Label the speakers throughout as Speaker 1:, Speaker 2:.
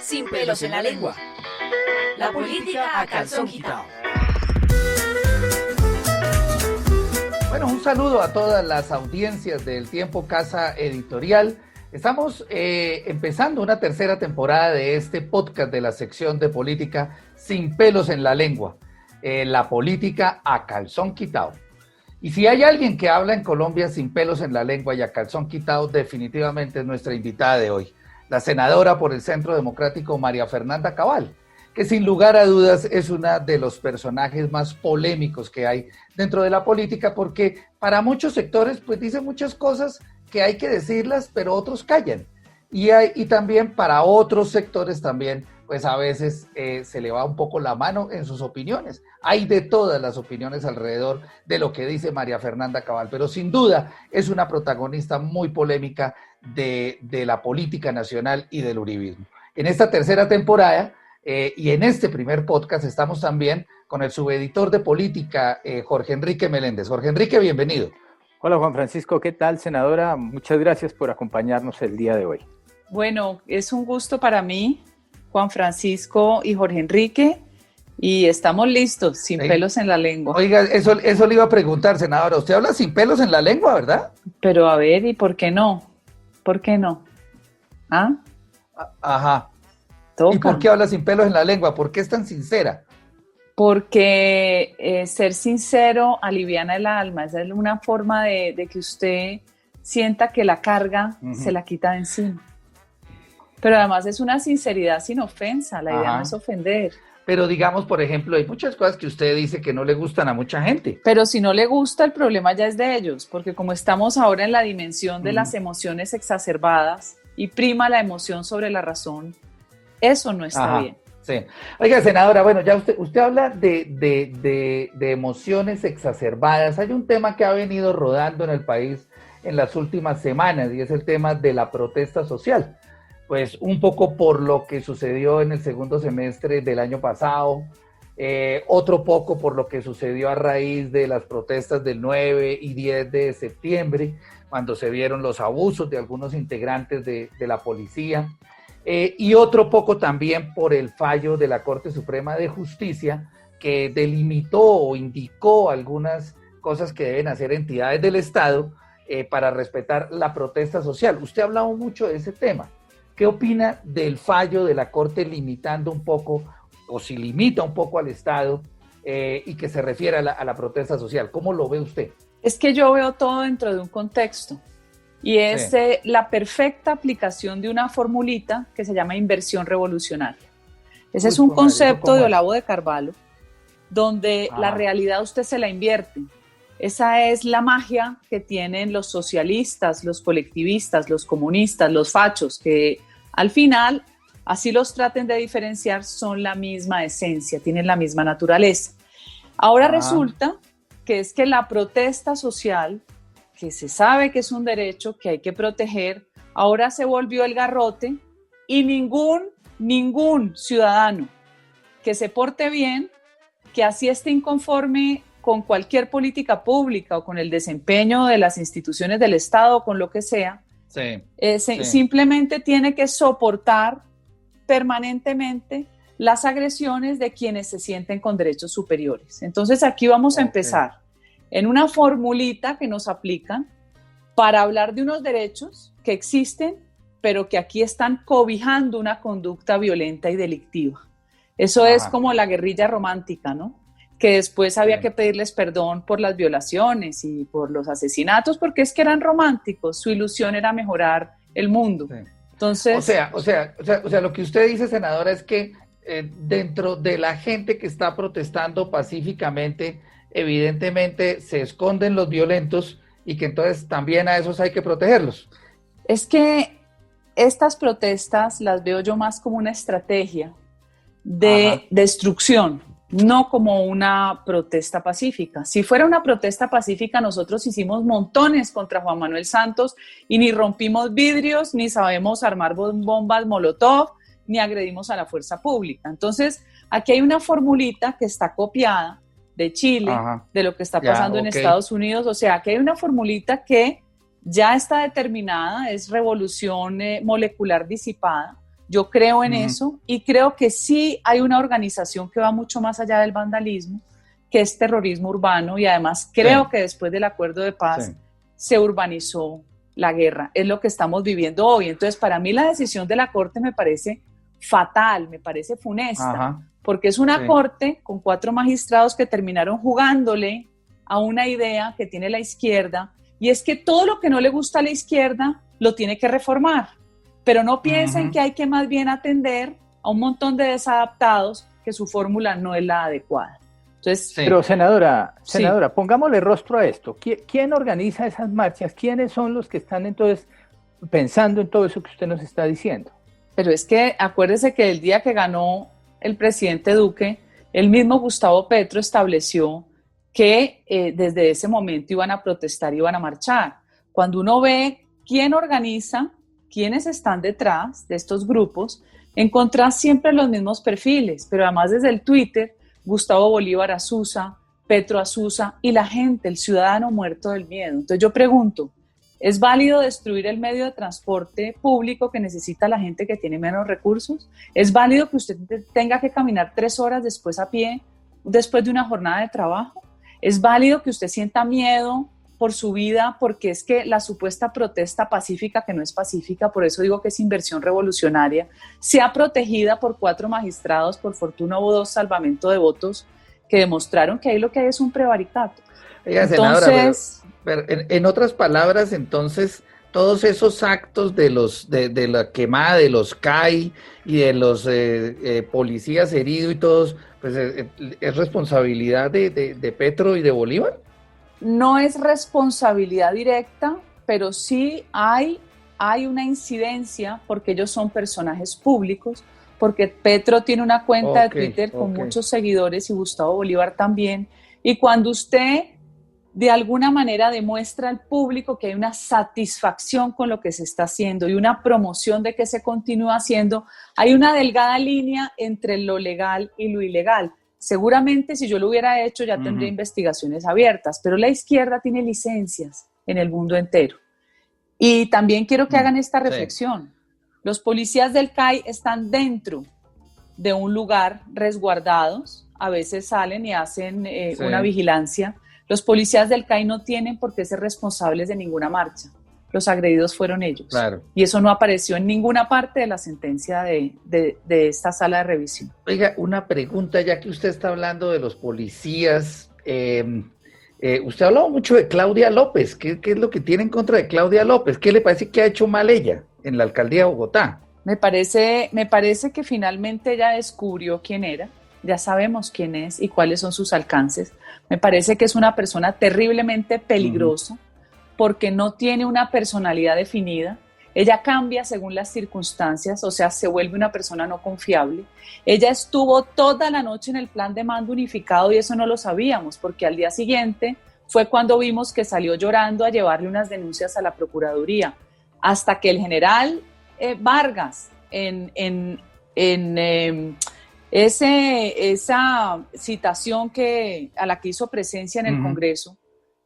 Speaker 1: sin pelos en la lengua. La política a calzón quitado.
Speaker 2: Bueno, un saludo a todas las audiencias del Tiempo Casa Editorial. Estamos empezando una tercera temporada de este podcast de la sección de política sin pelos en la lengua. La política a calzón quitado. Y si hay alguien que habla en Colombia sin pelos en la lengua y a calzón quitado, definitivamente es nuestra invitada de hoy, la senadora por el Centro Democrático María Fernanda Cabal, que sin lugar a dudas es una de los personajes más polémicos que hay dentro de la política, porque para muchos sectores pues dice muchas cosas que hay que decirlas, pero otros callan. Y también para otros sectores también, pues a veces se le va un poco la mano en sus opiniones. Hay de todas las opiniones alrededor de lo que dice María Fernanda Cabal, pero sin duda es una protagonista muy polémica de la política nacional y del uribismo. En esta tercera temporada y en este primer podcast estamos también con el subeditor de política, Jorge Enrique Meléndez. Jorge Enrique, bienvenido.
Speaker 3: Hola Juan Francisco, ¿qué tal, senadora? Muchas gracias por acompañarnos el día de hoy.
Speaker 4: Bueno, es un gusto para mí, Juan Francisco y Jorge Enrique, y estamos listos, sin pelos en la lengua.
Speaker 2: Oiga, eso le iba a preguntar, senadora, usted habla sin pelos en la lengua, ¿verdad?
Speaker 4: Pero a ver, ¿y por qué no? ¿Por qué no? ¿Ah?
Speaker 2: Ajá.
Speaker 4: Toca.
Speaker 2: ¿Y por qué habla sin pelos en la lengua? ¿Por qué es tan sincera?
Speaker 4: Porque ser sincero aliviana el alma, esa es una forma de que usted sienta que la carga se la quita de encima. Pero además es una sinceridad sin ofensa, la idea no es ofender.
Speaker 2: Pero digamos, por ejemplo, hay muchas cosas que usted dice que no le gustan a mucha gente.
Speaker 4: Pero si no le gusta, el problema ya es de ellos, porque como estamos ahora en la dimensión de las emociones exacerbadas y prima la emoción sobre la razón, eso no está bien.
Speaker 2: Sí. Oiga, senadora, bueno, ya usted habla de emociones exacerbadas. Hay un tema que ha venido rodando en el país en las últimas semanas y es el tema de la protesta social. Pues un poco por lo que sucedió en el segundo semestre del año pasado, otro poco por lo que sucedió a raíz de las protestas del 9 y 10 de septiembre, cuando se vieron los abusos de algunos integrantes de la policía, y otro poco también por el fallo de la Corte Suprema de Justicia, que delimitó o indicó algunas cosas que deben hacer entidades del Estado para respetar la protesta social. Usted ha hablado mucho de ese tema. ¿Qué opina del fallo de la Corte limitando un poco, o si limita un poco al Estado, y que se refiere a la protesta social? ¿Cómo lo ve usted?
Speaker 4: Es que yo veo todo dentro de un contexto, y es la perfecta aplicación de una formulita que se llama inversión revolucionaria. Ese es un concepto de Olavo de Carvalho, donde la realidad usted se la invierte. Esa es la magia que tienen los socialistas, los colectivistas, los comunistas, los fachos, que al final, así los traten de diferenciar, son la misma esencia, tienen la misma naturaleza. Ahora resulta que es que la protesta social, que se sabe que es un derecho que hay que proteger, ahora se volvió el garrote y ningún ciudadano que se porte bien, que así esté inconforme con cualquier política pública o con el desempeño de las instituciones del Estado, con lo que sea, simplemente tiene que soportar permanentemente las agresiones de quienes se sienten con derechos superiores. Entonces aquí vamos a empezar en una formulita que nos aplican para hablar de unos derechos que existen, pero que aquí están cobijando una conducta violenta y delictiva. Eso es como la guerrilla romántica, ¿no? Que después había que pedirles perdón por las violaciones y por los asesinatos, porque es que eran románticos, su ilusión era mejorar el mundo. Entonces,
Speaker 2: o sea, lo que usted dice, senadora, es que dentro de la gente que está protestando pacíficamente, evidentemente se esconden los violentos y que entonces también a esos hay que protegerlos.
Speaker 4: Es que estas protestas las veo yo más como una estrategia de destrucción, no como una protesta pacífica. Si fuera una protesta pacífica, nosotros hicimos montones contra Juan Manuel Santos y ni rompimos vidrios, ni sabemos armar bombas Molotov, ni agredimos a la fuerza pública. Entonces, aquí hay una formulita que está copiada de Chile, de lo que está pasando en Estados Unidos. O sea, aquí hay una formulita que ya está determinada, es revolución molecular disipada, Yo creo en eso y creo que sí hay una organización que va mucho más allá del vandalismo, que es terrorismo urbano, y además creo que después del acuerdo de paz se urbanizó la guerra. Es lo que estamos viviendo hoy. Entonces, para mí la decisión de la Corte me parece fatal, me parece funesta, porque es una Corte con 4 magistrados que terminaron jugándole a una idea que tiene la izquierda, y es que todo lo que no le gusta a la izquierda lo tiene que reformar, pero no piensen que hay que más bien atender a un montón de desadaptados que su fórmula no es la adecuada. Entonces,
Speaker 3: pero senadora, pongámosle rostro a esto. ¿Quién organiza esas marchas? ¿Quiénes son los que están entonces pensando en todo eso que usted nos está diciendo?
Speaker 4: Pero es que acuérdese que el día que ganó el presidente Duque, el mismo Gustavo Petro estableció que desde ese momento iban a protestar, iban a marchar. Cuando uno ve quién organiza, quiénes están detrás de estos grupos, encontrás siempre los mismos perfiles, pero además desde el Twitter, Gustavo Bolívar asusa, Petro asusa, y la gente, el ciudadano muerto del miedo. Entonces yo pregunto, ¿es válido destruir el medio de transporte público que necesita la gente que tiene menos recursos? ¿Es válido que usted tenga que caminar 3 horas después a pie, después de una jornada de trabajo? ¿Es válido que usted sienta miedo por su vida porque es que la supuesta protesta pacífica, que no es pacífica, por eso digo que es inversión revolucionaria, sea protegida por 4 magistrados? Por fortuna hubo 2 salvamentos de votos que demostraron que ahí lo que hay es un prevaricato.
Speaker 2: Entonces, senadora, pero en otras palabras, entonces, todos esos actos de la quemada de los CAI y de los policías heridos y todos, pues ¿es responsabilidad de Petro y de Bolívar?
Speaker 4: No es responsabilidad directa, pero sí hay una incidencia porque ellos son personajes públicos, porque Petro tiene una cuenta de Twitter con muchos seguidores y Gustavo Bolívar también, y cuando usted de alguna manera demuestra al público que hay una satisfacción con lo que se está haciendo y una promoción de que se continúa haciendo, hay una delgada línea entre lo legal y lo ilegal. Seguramente si yo lo hubiera hecho ya tendría investigaciones abiertas, pero la izquierda tiene licencias en el mundo entero. Y también quiero que hagan esta reflexión. Los policías del CAI están dentro de un lugar resguardados, a veces salen y hacen una vigilancia. Los policías del CAI no tienen por qué ser responsables de ninguna marcha. Los agredidos fueron ellos. Claro. Y eso no apareció en ninguna parte de la sentencia de esta sala de revisión.
Speaker 2: Oiga, una pregunta, ya que usted está hablando de los policías. Usted ha hablado mucho de Claudia López. ¿Qué es lo que tiene en contra de Claudia López? ¿Qué le parece que ha hecho mal ella en la alcaldía de Bogotá?
Speaker 4: Me parece que finalmente ella descubrió quién era. Ya sabemos quién es y cuáles son sus alcances. Me parece que es una persona terriblemente peligrosa. Porque no tiene una personalidad definida, ella cambia según las circunstancias, o sea, se vuelve una persona no confiable. Ella estuvo toda la noche en el plan de mando unificado y eso no lo sabíamos, porque al día siguiente fue cuando vimos que salió llorando a llevarle unas denuncias a la Procuraduría, hasta que el general Vargas, esa citación a la que hizo presencia en el Congreso,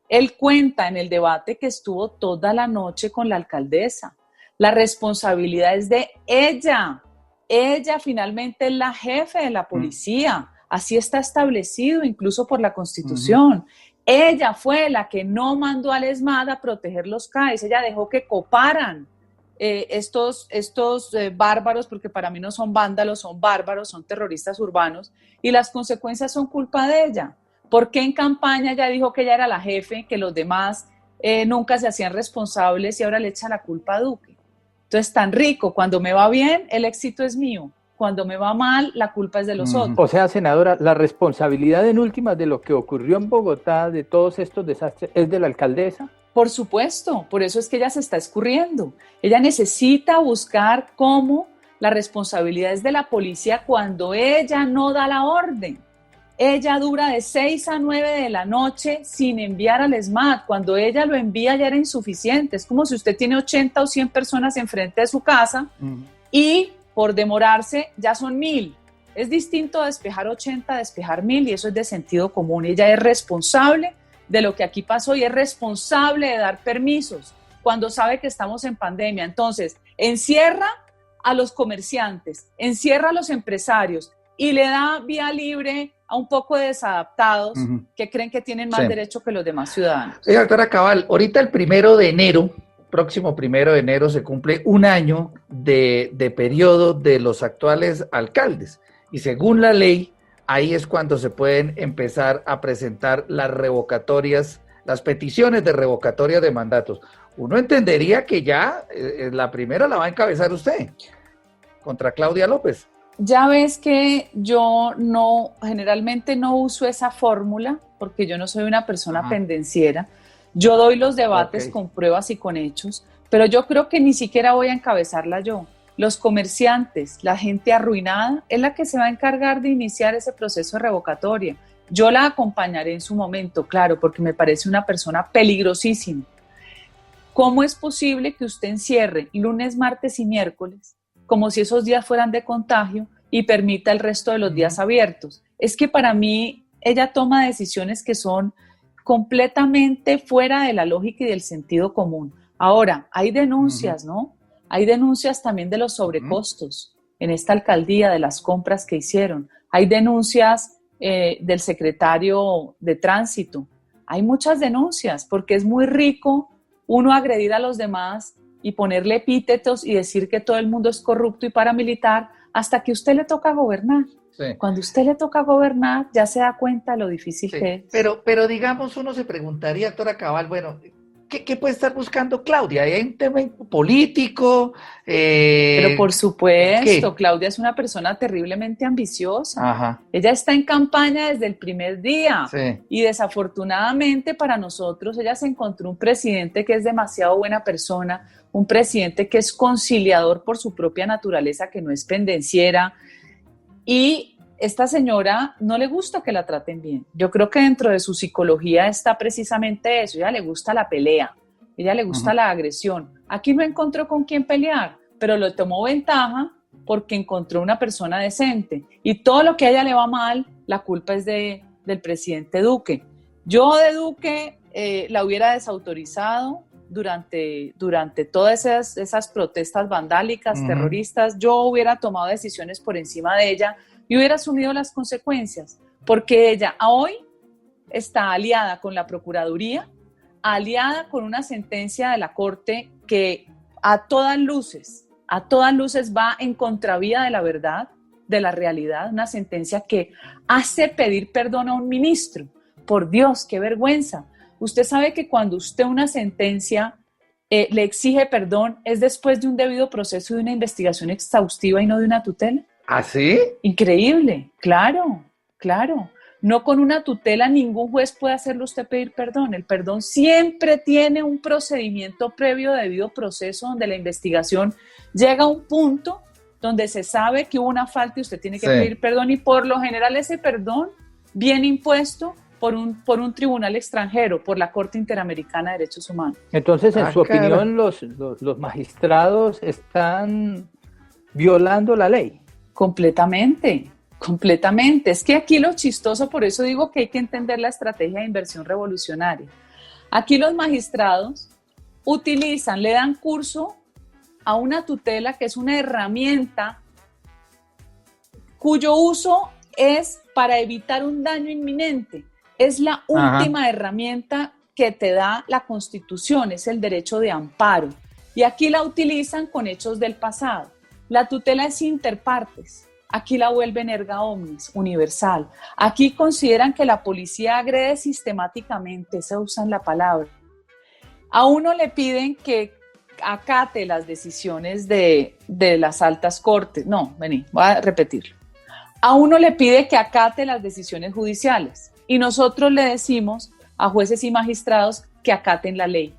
Speaker 4: él cuenta en el debate que estuvo toda la noche con la alcaldesa. La responsabilidad es de ella. Ella finalmente es la jefe de la policía. Así está establecido incluso por la Constitución. Ella fue la que no mandó al ESMAD a proteger los CAIs. Ella dejó que coparan estos bárbaros, porque para mí no son vándalos, son bárbaros, son terroristas urbanos, y las consecuencias son culpa de ella. ¿Por qué en campaña ella dijo que ella era la jefe, que los demás nunca se hacían responsables y ahora le echa la culpa a Duque? Entonces, tan rico, cuando me va bien, el éxito es mío. Cuando me va mal, la culpa es de los otros.
Speaker 3: O sea, senadora, la responsabilidad en últimas de lo que ocurrió en Bogotá, de todos estos desastres, ¿es de la alcaldesa?
Speaker 4: Por supuesto, por eso es que ella se está escurriendo. Ella necesita buscar cómo la responsabilidad es de la policía cuando ella no da la orden. Ella dura de 6 a 9 de la noche sin enviar al ESMAD. Cuando ella lo envía ya era insuficiente. Es como si usted tiene 80 o 100 personas enfrente de su casa y por demorarse ya son 1000. Es distinto despejar 80 a despejar 1000 y eso es de sentido común. Ella es responsable de lo que aquí pasó y es responsable de dar permisos cuando sabe que estamos en pandemia. Entonces, encierra a los comerciantes, encierra a los empresarios y le da vía libre a un poco de desadaptados que creen que tienen más derecho que los demás ciudadanos.
Speaker 2: Sí, doctora Cabal, ahorita el 1 de enero, próximo 1 de enero, se cumple un año de periodo de los actuales alcaldes. Y según la ley, ahí es cuando se pueden empezar a presentar las revocatorias, las peticiones de revocatoria de mandatos. Uno entendería que ya la primera la va a encabezar usted, contra Claudia López.
Speaker 4: Ya ves que yo generalmente no uso esa fórmula, porque yo no soy una persona pendenciera. Yo doy los debates con pruebas y con hechos, pero yo creo que ni siquiera voy a encabezarla yo. Los comerciantes, la gente arruinada, es la que se va a encargar de iniciar ese proceso de revocatoria. Yo la acompañaré en su momento, claro, porque me parece una persona peligrosísima. ¿Cómo es posible que usted encierre lunes, martes y miércoles, como si esos días fueran de contagio, y permita el resto de los días abiertos? Es que para mí ella toma decisiones que son completamente fuera de la lógica y del sentido común. Ahora, hay denuncias, ¿no? Hay denuncias también de los sobrecostos en esta alcaldía, de las compras que hicieron. Hay denuncias del secretario de Tránsito. Hay muchas denuncias, porque es muy rico uno agredir a los demás y ponerle epítetos y decir que todo el mundo es corrupto y paramilitar, hasta que a usted le toca gobernar. Sí. Cuando a usted le toca gobernar, ya se da cuenta lo difícil que es.
Speaker 2: Pero digamos, uno se preguntaría, doctora Cabal, bueno, ¿qué puede estar buscando Claudia? ¿Hay un tema político?
Speaker 4: Pero por supuesto, Claudia es una persona terriblemente ambiciosa. Ajá. Ella está en campaña desde el primer día. Sí. Y desafortunadamente para nosotros, ella se encontró un presidente que es demasiado buena persona, un presidente que es conciliador por su propia naturaleza, que no es pendenciera. Y esta señora no le gusta que la traten bien. Yo creo que dentro de su psicología está precisamente eso. Ella le gusta la pelea, ella le gusta la agresión. Aquí no encontró con quién pelear, pero lo tomó ventaja porque encontró una persona decente. Y todo lo que a ella le va mal, la culpa es del presidente Duque. Yo de Duque la hubiera desautorizado durante todas esas protestas vandálicas, terroristas. Yo hubiera tomado decisiones por encima de ella y hubiera asumido las consecuencias, porque ella hoy está aliada con la Procuraduría, aliada con una sentencia de la Corte que a todas luces va en contravía de la verdad, de la realidad, una sentencia que hace pedir perdón a un ministro. Por Dios, qué vergüenza. Usted sabe que cuando usted una sentencia le exige perdón, es después de un debido proceso y de una investigación exhaustiva y no de una tutela.
Speaker 2: ¿Ah, sí?
Speaker 4: Increíble, claro. No con una tutela ningún juez puede hacerle usted pedir perdón. El perdón siempre tiene un procedimiento previo de debido proceso donde la investigación llega a un punto donde se sabe que hubo una falta y usted tiene que pedir perdón, y por lo general ese perdón viene impuesto por un tribunal extranjero, por la Corte Interamericana de Derechos Humanos.
Speaker 3: Entonces, en su opinión, los magistrados están violando la ley.
Speaker 4: Completamente. Es que aquí lo chistoso, por eso digo que hay que entender la estrategia de inversión revolucionaria. Aquí los magistrados le dan curso a una tutela que es una herramienta cuyo uso es para evitar un daño inminente. Es la última herramienta que te da la Constitución, es el derecho de amparo. Y aquí la utilizan con hechos del pasado. La tutela es interpartes. Aquí la vuelven erga omnes, universal. Aquí consideran que la policía agrede sistemáticamente, se usan la palabra. A uno le piden que acate las decisiones de las altas cortes. No, voy a repetirlo. A uno le pide que acate las decisiones judiciales y nosotros le decimos a jueces y magistrados que acaten la ley,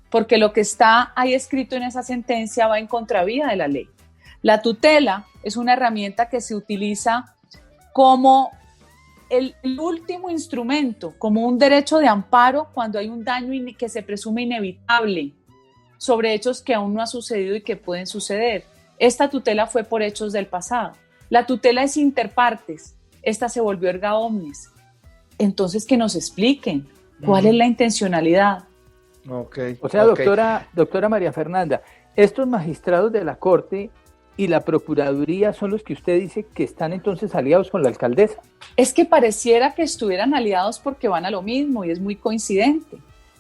Speaker 4: porque lo que está ahí escrito en esa sentencia va en contravía de la ley. La tutela es una herramienta que se utiliza como el último instrumento, como un derecho de amparo cuando hay un daño que se presume inevitable sobre hechos que aún no ha sucedido y que pueden suceder. Esta tutela fue por hechos del pasado. La tutela es interpartes. Esta se volvió erga omnes. Entonces, que nos expliquen cuál es la intencionalidad.
Speaker 3: O sea, doctora María Fernanda, estos magistrados de la Corte y la Procuraduría son los que usted dice que están entonces aliados con la alcaldesa.
Speaker 4: Es que pareciera que estuvieran aliados porque van a lo mismo y es muy coincidente.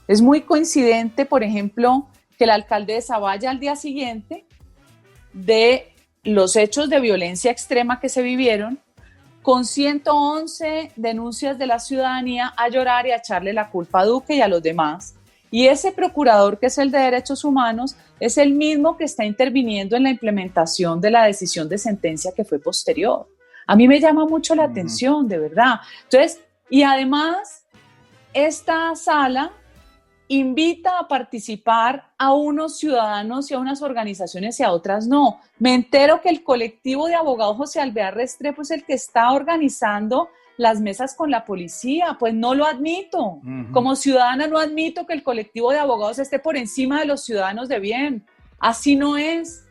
Speaker 4: Es muy coincidente, por ejemplo, que la alcaldesa vaya al día siguiente de los hechos de violencia extrema que se vivieron, con 111 denuncias de la ciudadanía, a llorar y a echarle la culpa a Duque y a los demás. Y ese procurador, que es el de Derechos Humanos, es el mismo que está interviniendo en la implementación de la decisión de sentencia que fue posterior. A mí me llama mucho la atención, de verdad. Entonces, y además, esta sala invita a participar a unos ciudadanos y a unas organizaciones y a otras no. Me entero que el colectivo de abogados José Alvear Restrepo es el que está organizando las mesas con la policía. Pues no lo admito. Como ciudadana no admito que el colectivo de abogados esté por encima de los ciudadanos de bien. Así no es.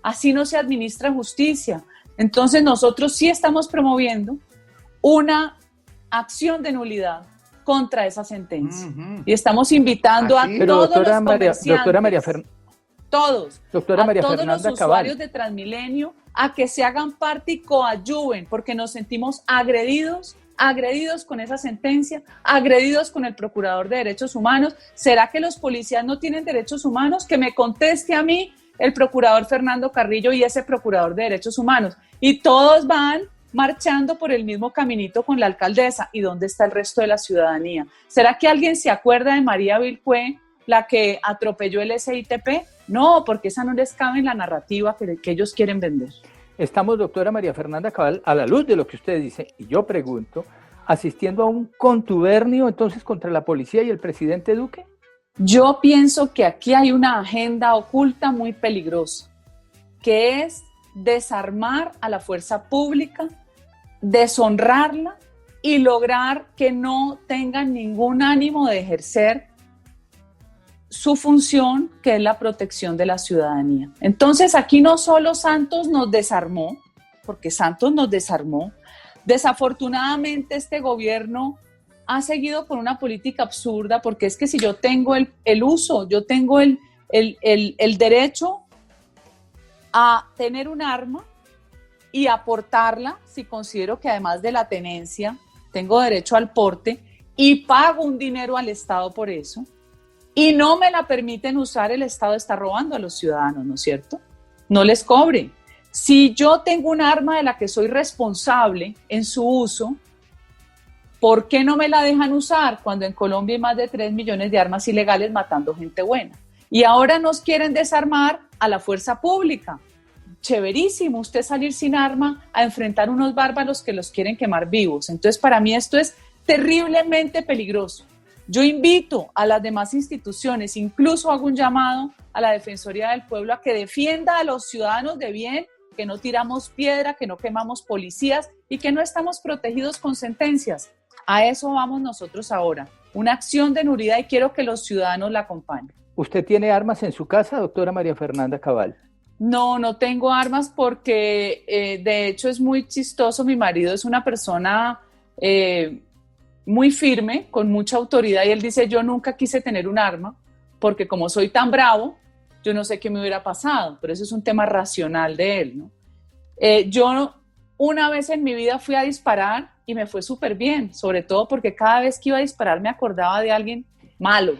Speaker 4: Así no se administra justicia. Entonces nosotros sí estamos promoviendo una acción de nulidad contra esa sentencia. Y estamos invitando a todos los comerciantes,
Speaker 3: doctora María
Speaker 4: todos los
Speaker 3: Fernanda
Speaker 4: usuarios
Speaker 3: Cabal,
Speaker 4: de Transmilenio, a que se hagan parte y coadyuven, porque nos sentimos agredidos con esa sentencia, agredidos con el Procurador de Derechos Humanos. ¿Será que los policías no tienen derechos humanos? Que me conteste a mí el Procurador Fernando Carrillo y ese Procurador de Derechos Humanos. Y todos van marchando por el mismo caminito con la alcaldesa. ¿Y dónde está el resto de la ciudadanía? ¿Será que alguien se acuerda de María Vilcue, la que atropelló el SITP? No, porque esa no les cabe en la narrativa que ellos quieren vender.
Speaker 3: Estamos, doctora María Fernanda Cabal, a la luz de lo que usted dice, y yo pregunto, ¿asistiendo a un contubernio entonces contra la policía y el presidente Duque?
Speaker 4: Yo pienso que aquí hay una agenda oculta muy peligrosa, que es desarmar a la fuerza pública, deshonrarla y lograr que no tengan ningún ánimo de ejercer su función, que es la protección de la ciudadanía. Entonces aquí no solo Santos nos desarmó, porque Santos nos desarmó, desafortunadamente este gobierno ha seguido con una política absurda, porque es que si yo tengo el uso, yo tengo el derecho a tener un arma y a portarla, si considero que además de la tenencia tengo derecho al porte y pago un dinero al Estado por eso, y no me la permiten usar, el Estado está robando a los ciudadanos, ¿no es cierto? No les cobre. Si yo tengo un arma de la que soy responsable en su uso, ¿por qué no me la dejan usar cuando en Colombia hay más de 3 millones de armas ilegales matando gente buena? Y ahora nos quieren desarmar a la fuerza pública. Chéverísimo, usted salir sin arma a enfrentar unos bárbaros que los quieren quemar vivos. Entonces, para mí esto es terriblemente peligroso. Yo invito a las demás instituciones, incluso hago un llamado a la Defensoría del Pueblo a que defienda a los ciudadanos de bien, que no tiramos piedra, que no quemamos policías y que no estamos protegidos con sentencias. A eso vamos nosotros ahora, una acción de nulidad, y quiero que los ciudadanos la acompañen.
Speaker 3: ¿Usted tiene armas en su casa, doctora María Fernanda Cabal?
Speaker 4: No, no tengo armas porque de hecho es muy chistoso. Mi marido es una persona muy firme, con mucha autoridad, y él dice: yo nunca quise tener un arma porque como soy tan bravo, yo no sé qué me hubiera pasado, pero eso es un tema racional de él, ¿no? Yo una vez en mi vida fui a disparar y me fue súper bien, sobre todo porque cada vez que iba a disparar me acordaba de alguien malo.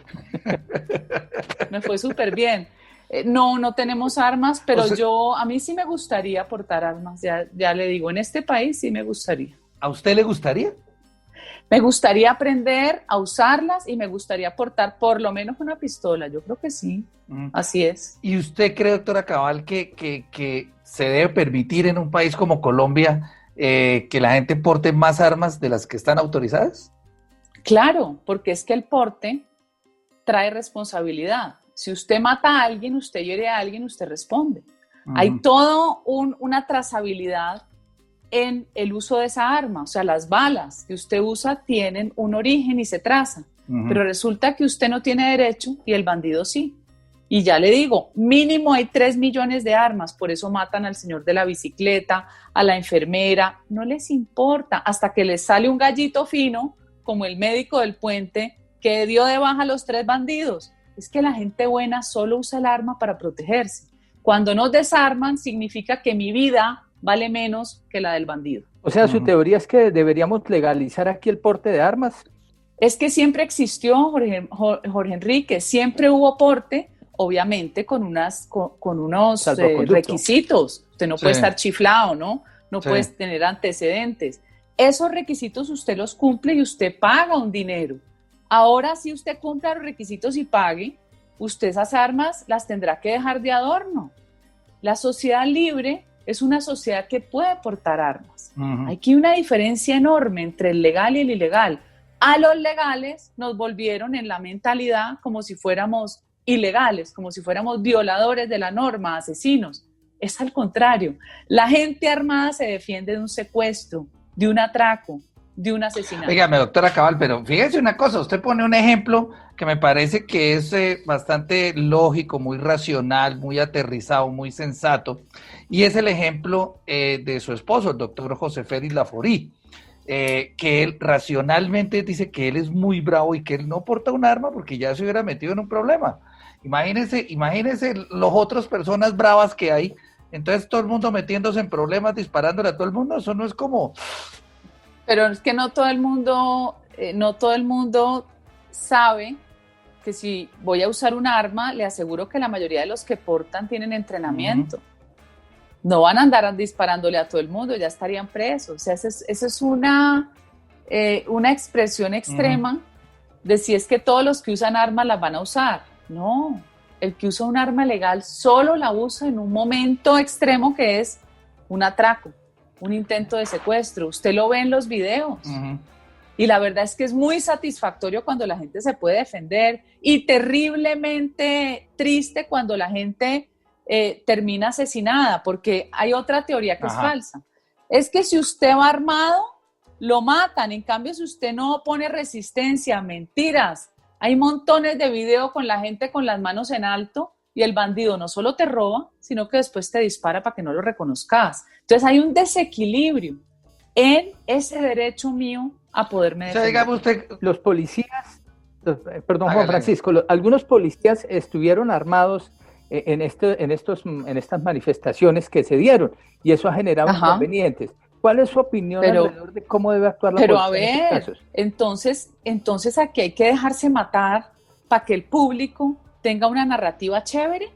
Speaker 4: Me fue súper bien. No tenemos armas, pero a mí sí me gustaría portar armas, ya le digo, en este país sí me gustaría.
Speaker 2: ¿A usted le gustaría?
Speaker 4: Me gustaría aprender a usarlas y me gustaría portar por lo menos una pistola, yo creo que sí, así es.
Speaker 2: ¿Y usted cree, doctora Cabal, que se debe permitir en un país como Colombia que la gente porte más armas de las que están autorizadas?
Speaker 4: Claro, porque es que el porte trae responsabilidad. Si usted mata a alguien, usted hiere a alguien, usted responde. Hay todo una trazabilidad en el uso de esa arma, o sea, las balas que usted usa tienen un origen y se traza, pero resulta que usted no tiene derecho y el bandido sí. Y ya le digo, mínimo hay 3 millones de armas, por eso matan al señor de la bicicleta, a la enfermera, no les importa, hasta que les sale un gallito fino, como el médico del puente, que dio de baja a los 3 bandidos. Es que la gente buena solo usa el arma para protegerse. Cuando nos desarman significa que mi vida vale menos que la del bandido.
Speaker 3: O sea, su teoría es que deberíamos legalizar aquí el porte de armas.
Speaker 4: Es que siempre existió, Jorge Enrique, siempre hubo porte, obviamente con unos requisitos. Usted no puede estar chiflado, ¿no? No puede tener antecedentes. Esos requisitos usted los cumple y usted paga un dinero. Ahora, si usted cumpla los requisitos y pague, usted esas armas las tendrá que dejar de adorno. La sociedad libre es una sociedad que puede portar armas. Aquí hay una diferencia enorme entre el legal y el ilegal. A los legales nos volvieron en la mentalidad como si fuéramos ilegales, como si fuéramos violadores de la norma, asesinos. Es al contrario. La gente armada se defiende de un secuestro, de un atraco, de un asesinato.
Speaker 2: Dígame, doctora Cabal, pero fíjese una cosa, usted pone un ejemplo que me parece que es bastante lógico, muy racional, muy aterrizado, muy sensato, y es el ejemplo de su esposo, el doctor José Félix Laforí, que él racionalmente dice que él es muy bravo y que él no porta un arma porque ya se hubiera metido en un problema. Imagínense las otras personas bravas que hay, entonces todo el mundo metiéndose en problemas, disparándole a todo el mundo, eso no es como...
Speaker 4: Pero es que no todo el mundo sabe que si voy a usar un arma, le aseguro que la mayoría de los que portan tienen entrenamiento. No van a andar disparándole a todo el mundo, ya estarían presos. O sea, esa es una expresión extrema de si es que todos los que usan armas las van a usar. No, el que usa un arma legal solo la usa en un momento extremo que es un atraco, un intento de secuestro. Usted lo ve en los videos. Y la verdad es que es muy satisfactorio cuando la gente se puede defender y terriblemente triste cuando la gente termina asesinada, porque hay otra teoría que es falsa. Es que si usted va armado, lo matan. En cambio, si usted no opone resistencia, mentiras. Hay montones de videos con la gente con las manos en alto y el bandido no solo te roba, sino que después te dispara para que no lo reconozcas. Entonces hay un desequilibrio en ese derecho mío a poderme defender.
Speaker 2: O sea, digamos usted...
Speaker 3: Los policías, perdón Juan Francisco, algunos policías estuvieron armados en estas manifestaciones que se dieron y eso ha generado inconvenientes. ¿Cuál es su opinión alrededor de cómo debe actuar la policía en estos casos?
Speaker 4: Entonces aquí hay que dejarse matar para que el público tenga una narrativa chévere.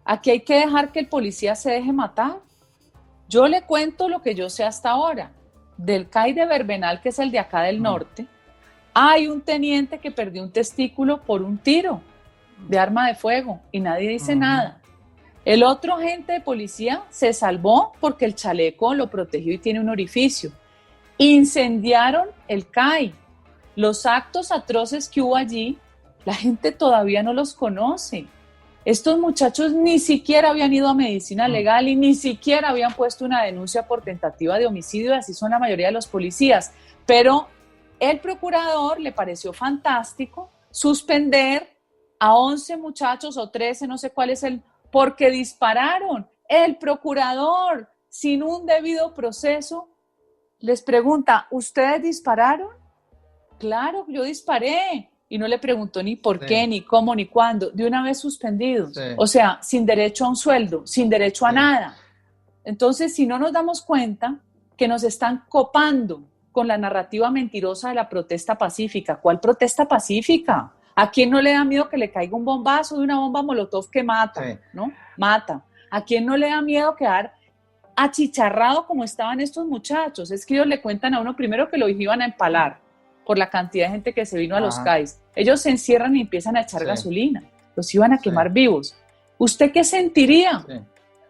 Speaker 4: Aquí hay que dejar que el policía se deje matar. Yo le cuento lo que yo sé hasta ahora. Del CAI de Verbenal, que es el de acá del norte, hay un teniente que perdió un testículo por un tiro de arma de fuego y nadie dice nada. El otro agente de policía se salvó porque el chaleco lo protegió y tiene un orificio. Incendiaron el CAI. Los actos atroces que hubo allí, la gente todavía no los conoce. Estos muchachos ni siquiera habían ido a medicina legal y ni siquiera habían puesto una denuncia por tentativa de homicidio, y así son la mayoría de los policías. Pero el procurador le pareció fantástico suspender a 11 muchachos o 13, no sé cuál es porque dispararon. El procurador, sin un debido proceso, les pregunta, ¿ustedes dispararon? Claro, yo disparé. Y no le preguntó ni por qué, ni cómo, ni cuándo. De una vez suspendidos. O sea, sin derecho a un sueldo, sin derecho a nada. Entonces, si no nos damos cuenta que nos están copando con la narrativa mentirosa de la protesta pacífica. ¿Cuál protesta pacífica? ¿A quién no le da miedo que le caiga un bombazo de una bomba molotov que mata? ¿No? Mata. ¿A quién no le da miedo quedar achicharrado como estaban estos muchachos? Es que ellos le cuentan a uno primero que lo iban a empalar por la cantidad de gente que se vino a los CAIs. Ellos se encierran y empiezan a echar gasolina. Los iban a quemar vivos. ¿Usted qué sentiría?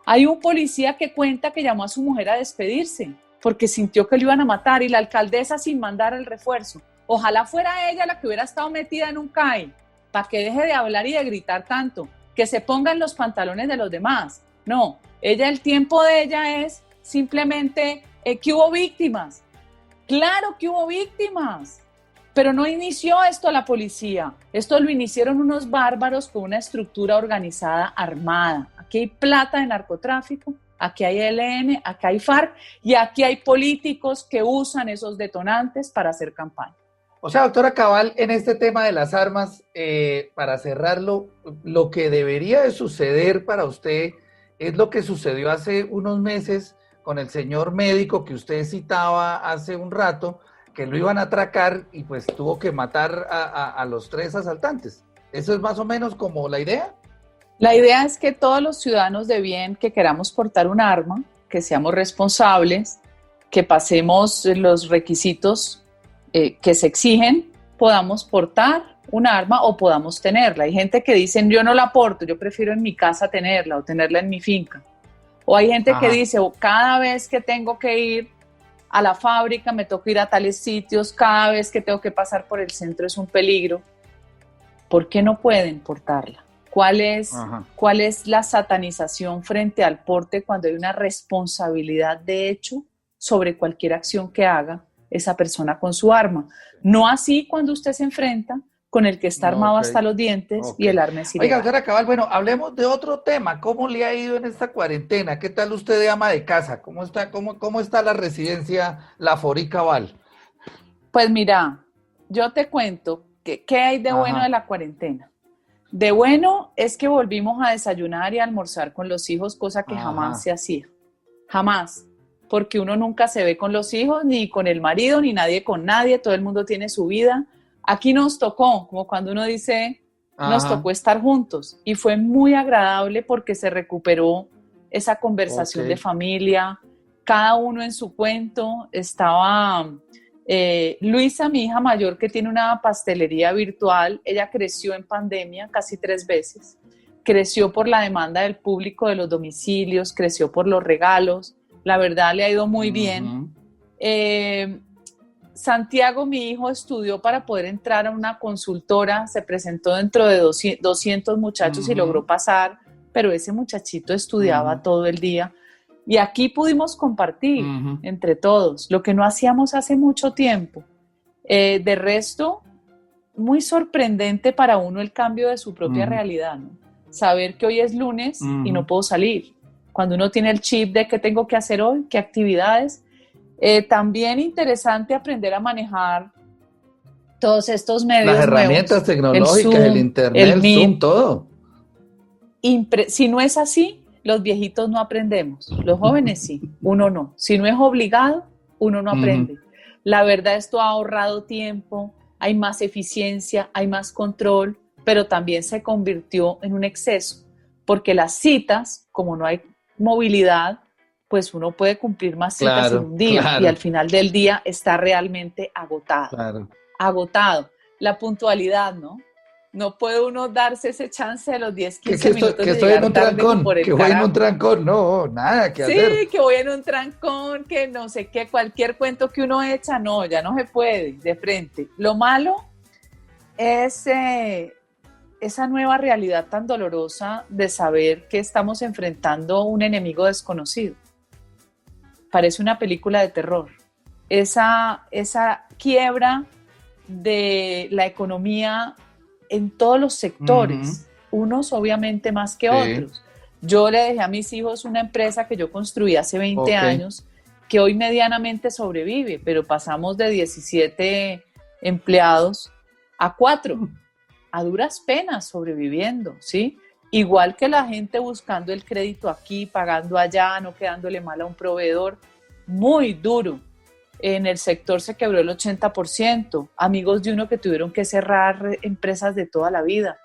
Speaker 4: Hay un policía que cuenta que llamó a su mujer a despedirse porque sintió que lo iban a matar y la alcaldesa sin mandar el refuerzo. Ojalá fuera ella la que hubiera estado metida en un CAI para que deje de hablar y de gritar tanto, que se ponga en los pantalones de los demás. No, el tiempo de ella es simplemente que hubo víctimas. Claro que hubo víctimas, pero no inició esto la policía. Esto lo iniciaron unos bárbaros con una estructura organizada armada. Aquí hay plata de narcotráfico, aquí hay ELN, aquí hay FARC y aquí hay políticos que usan esos detonantes para hacer campaña.
Speaker 2: O sea, doctora Cabal, en este tema de las armas, para cerrarlo, lo que debería de suceder para usted es lo que sucedió hace unos meses con el señor médico que usted citaba hace un rato, que lo iban a atracar y pues tuvo que matar a los 3 asaltantes. ¿Eso es más o menos como la idea?
Speaker 4: La idea es que todos los ciudadanos de bien que queramos portar un arma, que seamos responsables, que pasemos los requisitos que se exigen, podamos portar un arma o podamos tenerla. Hay gente que dicen, yo no la porto, yo prefiero en mi casa tenerla o tenerla en mi finca. O hay gente que dice, cada vez que tengo que ir a la fábrica, me toca ir a tales sitios, cada vez que tengo que pasar por el centro es un peligro. ¿Por qué no pueden portarla? ¿Cuál es la satanización frente al porte cuando hay una responsabilidad de hecho sobre cualquier acción que haga esa persona con su arma? No así cuando usted se enfrenta con el que está armado hasta los dientes y el arma es ilegal.
Speaker 2: Oiga, doctora Cabal, bueno, hablemos de otro tema. ¿Cómo le ha ido en esta cuarentena? ¿Qué tal usted de ama de casa? ¿Cómo está la residencia La Forí Cabal?
Speaker 4: Pues mira, yo te cuento qué hay de bueno de la cuarentena. De bueno es que volvimos a desayunar y a almorzar con los hijos, cosa que jamás se hacía. Jamás. Porque uno nunca se ve con los hijos, ni con el marido, ni nadie con nadie. Todo el mundo tiene su vida. Aquí nos tocó, como cuando uno dice, nos tocó estar juntos. Y fue muy agradable porque se recuperó esa conversación de familia, cada uno en su cuento. Estaba Luisa, mi hija mayor, que tiene una pastelería virtual. Ella creció en pandemia casi 3 veces. Creció por la demanda del público de los domicilios, creció por los regalos. La verdad le ha ido muy bien. Santiago, mi hijo, estudió para poder entrar a una consultora, se presentó dentro de 200 muchachos y logró pasar, pero ese muchachito estudiaba todo el día. Y aquí pudimos compartir entre todos, lo que no hacíamos hace mucho tiempo. De resto, muy sorprendente para uno el cambio de su propia realidad, ¿no? Saber que hoy es lunes y no puedo salir. Cuando uno tiene el chip de qué tengo que hacer hoy, qué actividades. También interesante aprender a manejar todos estos medios
Speaker 2: nuevos. Las herramientas tecnológicas, el Zoom, el internet, el Zoom, todo.
Speaker 4: Si no es así, los viejitos no aprendemos. Los jóvenes sí, uno no. Si no es obligado, uno no aprende. La verdad, esto ha ahorrado tiempo, hay más eficiencia, hay más control, pero también se convirtió en un exceso, porque las citas, como no hay movilidad, pues uno puede cumplir más citas en un día y al final del día está realmente agotado. Agotado. La puntualidad, ¿no? No puede uno darse ese chance de los 10, 15 minutos
Speaker 2: que estoy en un trancón, que voy en un trancón, no, nada que hacer.
Speaker 4: Sí, que voy en un trancón, que no sé qué, cualquier cuento que uno echa, no, ya no se puede, de frente. Lo malo es esa nueva realidad tan dolorosa de saber que estamos enfrentando un enemigo desconocido. Parece una película de terror. Esa quiebra de la economía en todos los sectores, unos obviamente más que otros. Yo le dejé a mis hijos una empresa que yo construí hace 20 años, que hoy medianamente sobrevive, pero pasamos de 17 empleados a 4, a duras penas sobreviviendo, ¿sí? Igual que la gente buscando el crédito aquí, pagando allá, no quedándole mal a un proveedor, muy duro. En el sector se quebró el 80%, amigos de uno que tuvieron que cerrar empresas de toda la vida.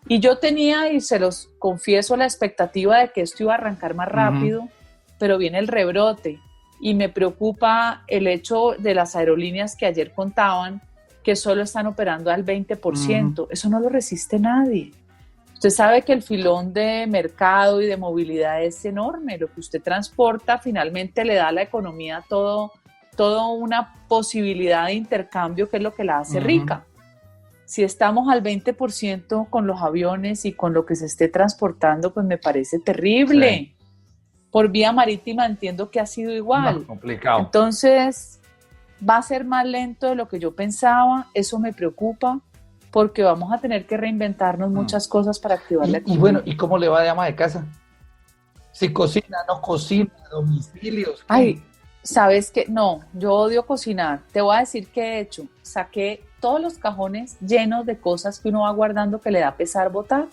Speaker 4: Y yo tenía, y se los confieso, la expectativa de que esto iba a arrancar más rápido, pero viene el rebrote. Y me preocupa el hecho de las aerolíneas que ayer contaban que solo están operando al 20%. Eso no lo resiste nadie. Usted sabe que el filón de mercado y de movilidad es enorme. Lo que usted transporta finalmente le da a la economía todo una posibilidad de intercambio que es lo que la hace rica. Si estamos al 20% con los aviones y con lo que se esté transportando, pues me parece terrible. Sí. Por vía marítima entiendo que ha sido igual.
Speaker 2: No, complicado.
Speaker 4: Entonces, va a ser más lento de lo que yo pensaba. Eso me preocupa porque vamos a tener que reinventarnos muchas cosas para activar la economía.
Speaker 2: Y bueno, ¿y cómo le va de ama de casa? Si cocina, no cocina, domicilios.
Speaker 4: Ay, ¿sabes qué? No, yo odio cocinar. Te voy a decir qué he hecho. Saqué todos los cajones llenos de cosas que uno va guardando que le da pesar botar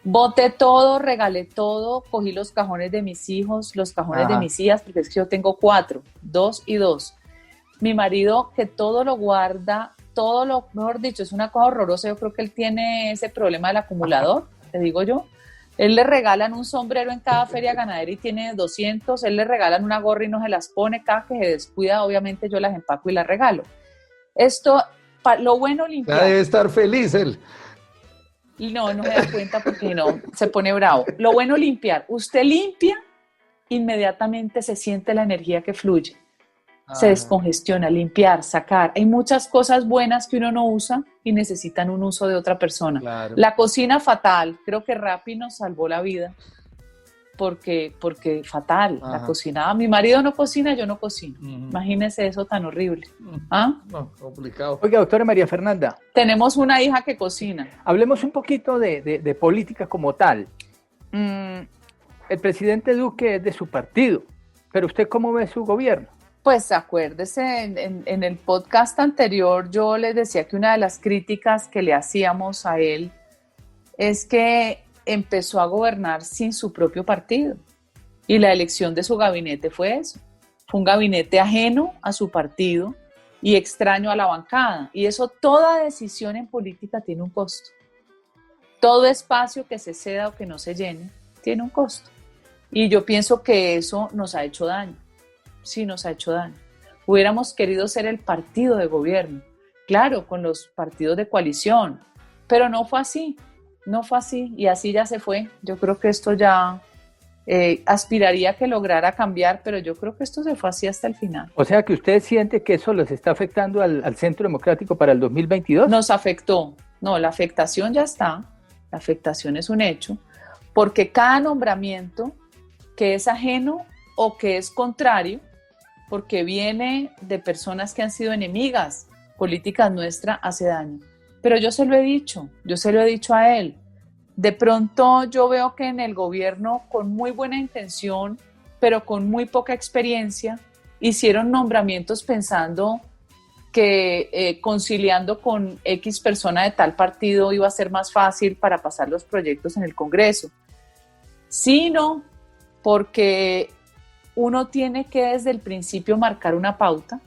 Speaker 4: Boté todo, regalé todo, cogí los cajones de mis hijos, los cajones de mis hijas, porque es que yo tengo 4, 2 y 2. Mi marido, que todo lo guarda, todo lo, mejor dicho, es una cosa horrorosa. Yo creo que él tiene ese problema del acumulador, te digo yo. Él le regalan un sombrero en cada feria ganadera y tiene 200, él le regalan una gorra y no se las pone, cada que se descuida, obviamente yo las empaco y las regalo. Esto, lo bueno limpiar.
Speaker 2: Ya debe estar feliz él.
Speaker 4: Y no se da cuenta porque no, se pone bravo. Lo bueno limpiar. Usted limpia, inmediatamente se siente la energía que fluye. Se descongestiona, limpiar, sacar. Hay muchas cosas buenas que uno no usa y necesitan un uso de otra persona. Claro. La cocina fatal. Creo que Rappi nos salvó la vida. Porque fatal. La cocina. Mi marido no cocina, yo no cocino. Imagínese eso tan horrible. ¿Ah?
Speaker 2: No, complicado.
Speaker 3: Oiga, doctora María Fernanda.
Speaker 4: Tenemos una hija que cocina.
Speaker 3: Hablemos un poquito de política como tal. El presidente Duque es de su partido, pero ¿usted cómo ve su gobierno?
Speaker 4: Pues acuérdese, en el podcast anterior yo les decía que una de las críticas que le hacíamos a él es que empezó a gobernar sin su propio partido. Y la elección de su gabinete fue eso. Fue un gabinete ajeno a su partido y extraño a la bancada. Y eso, toda decisión en política tiene un costo. Todo espacio que se ceda o que no se llene tiene un costo. Y yo pienso que eso nos ha hecho daño. Sí, nos ha hecho daño. Hubiéramos querido ser el partido de gobierno, claro, con los partidos de coalición, pero no fue así, y así ya se fue. Yo creo que esto ya aspiraría a que lograra cambiar, pero yo creo que esto se fue así hasta el final.
Speaker 3: O sea que usted siente que eso les está afectando al Centro Democrático para el 2022.
Speaker 4: Nos afectó, no, la afectación ya está, la afectación es un hecho, porque cada nombramiento que es ajeno o que es contrario, porque viene de personas que han sido enemigas políticas nuestras, hace daño. Pero yo se lo he dicho a él. De pronto yo veo que en el gobierno, con muy buena intención, pero con muy poca experiencia, hicieron nombramientos pensando que conciliando con X persona de tal partido iba a ser más fácil para pasar los proyectos en el Congreso. Sino porque uno tiene que desde el principio marcar una pauta,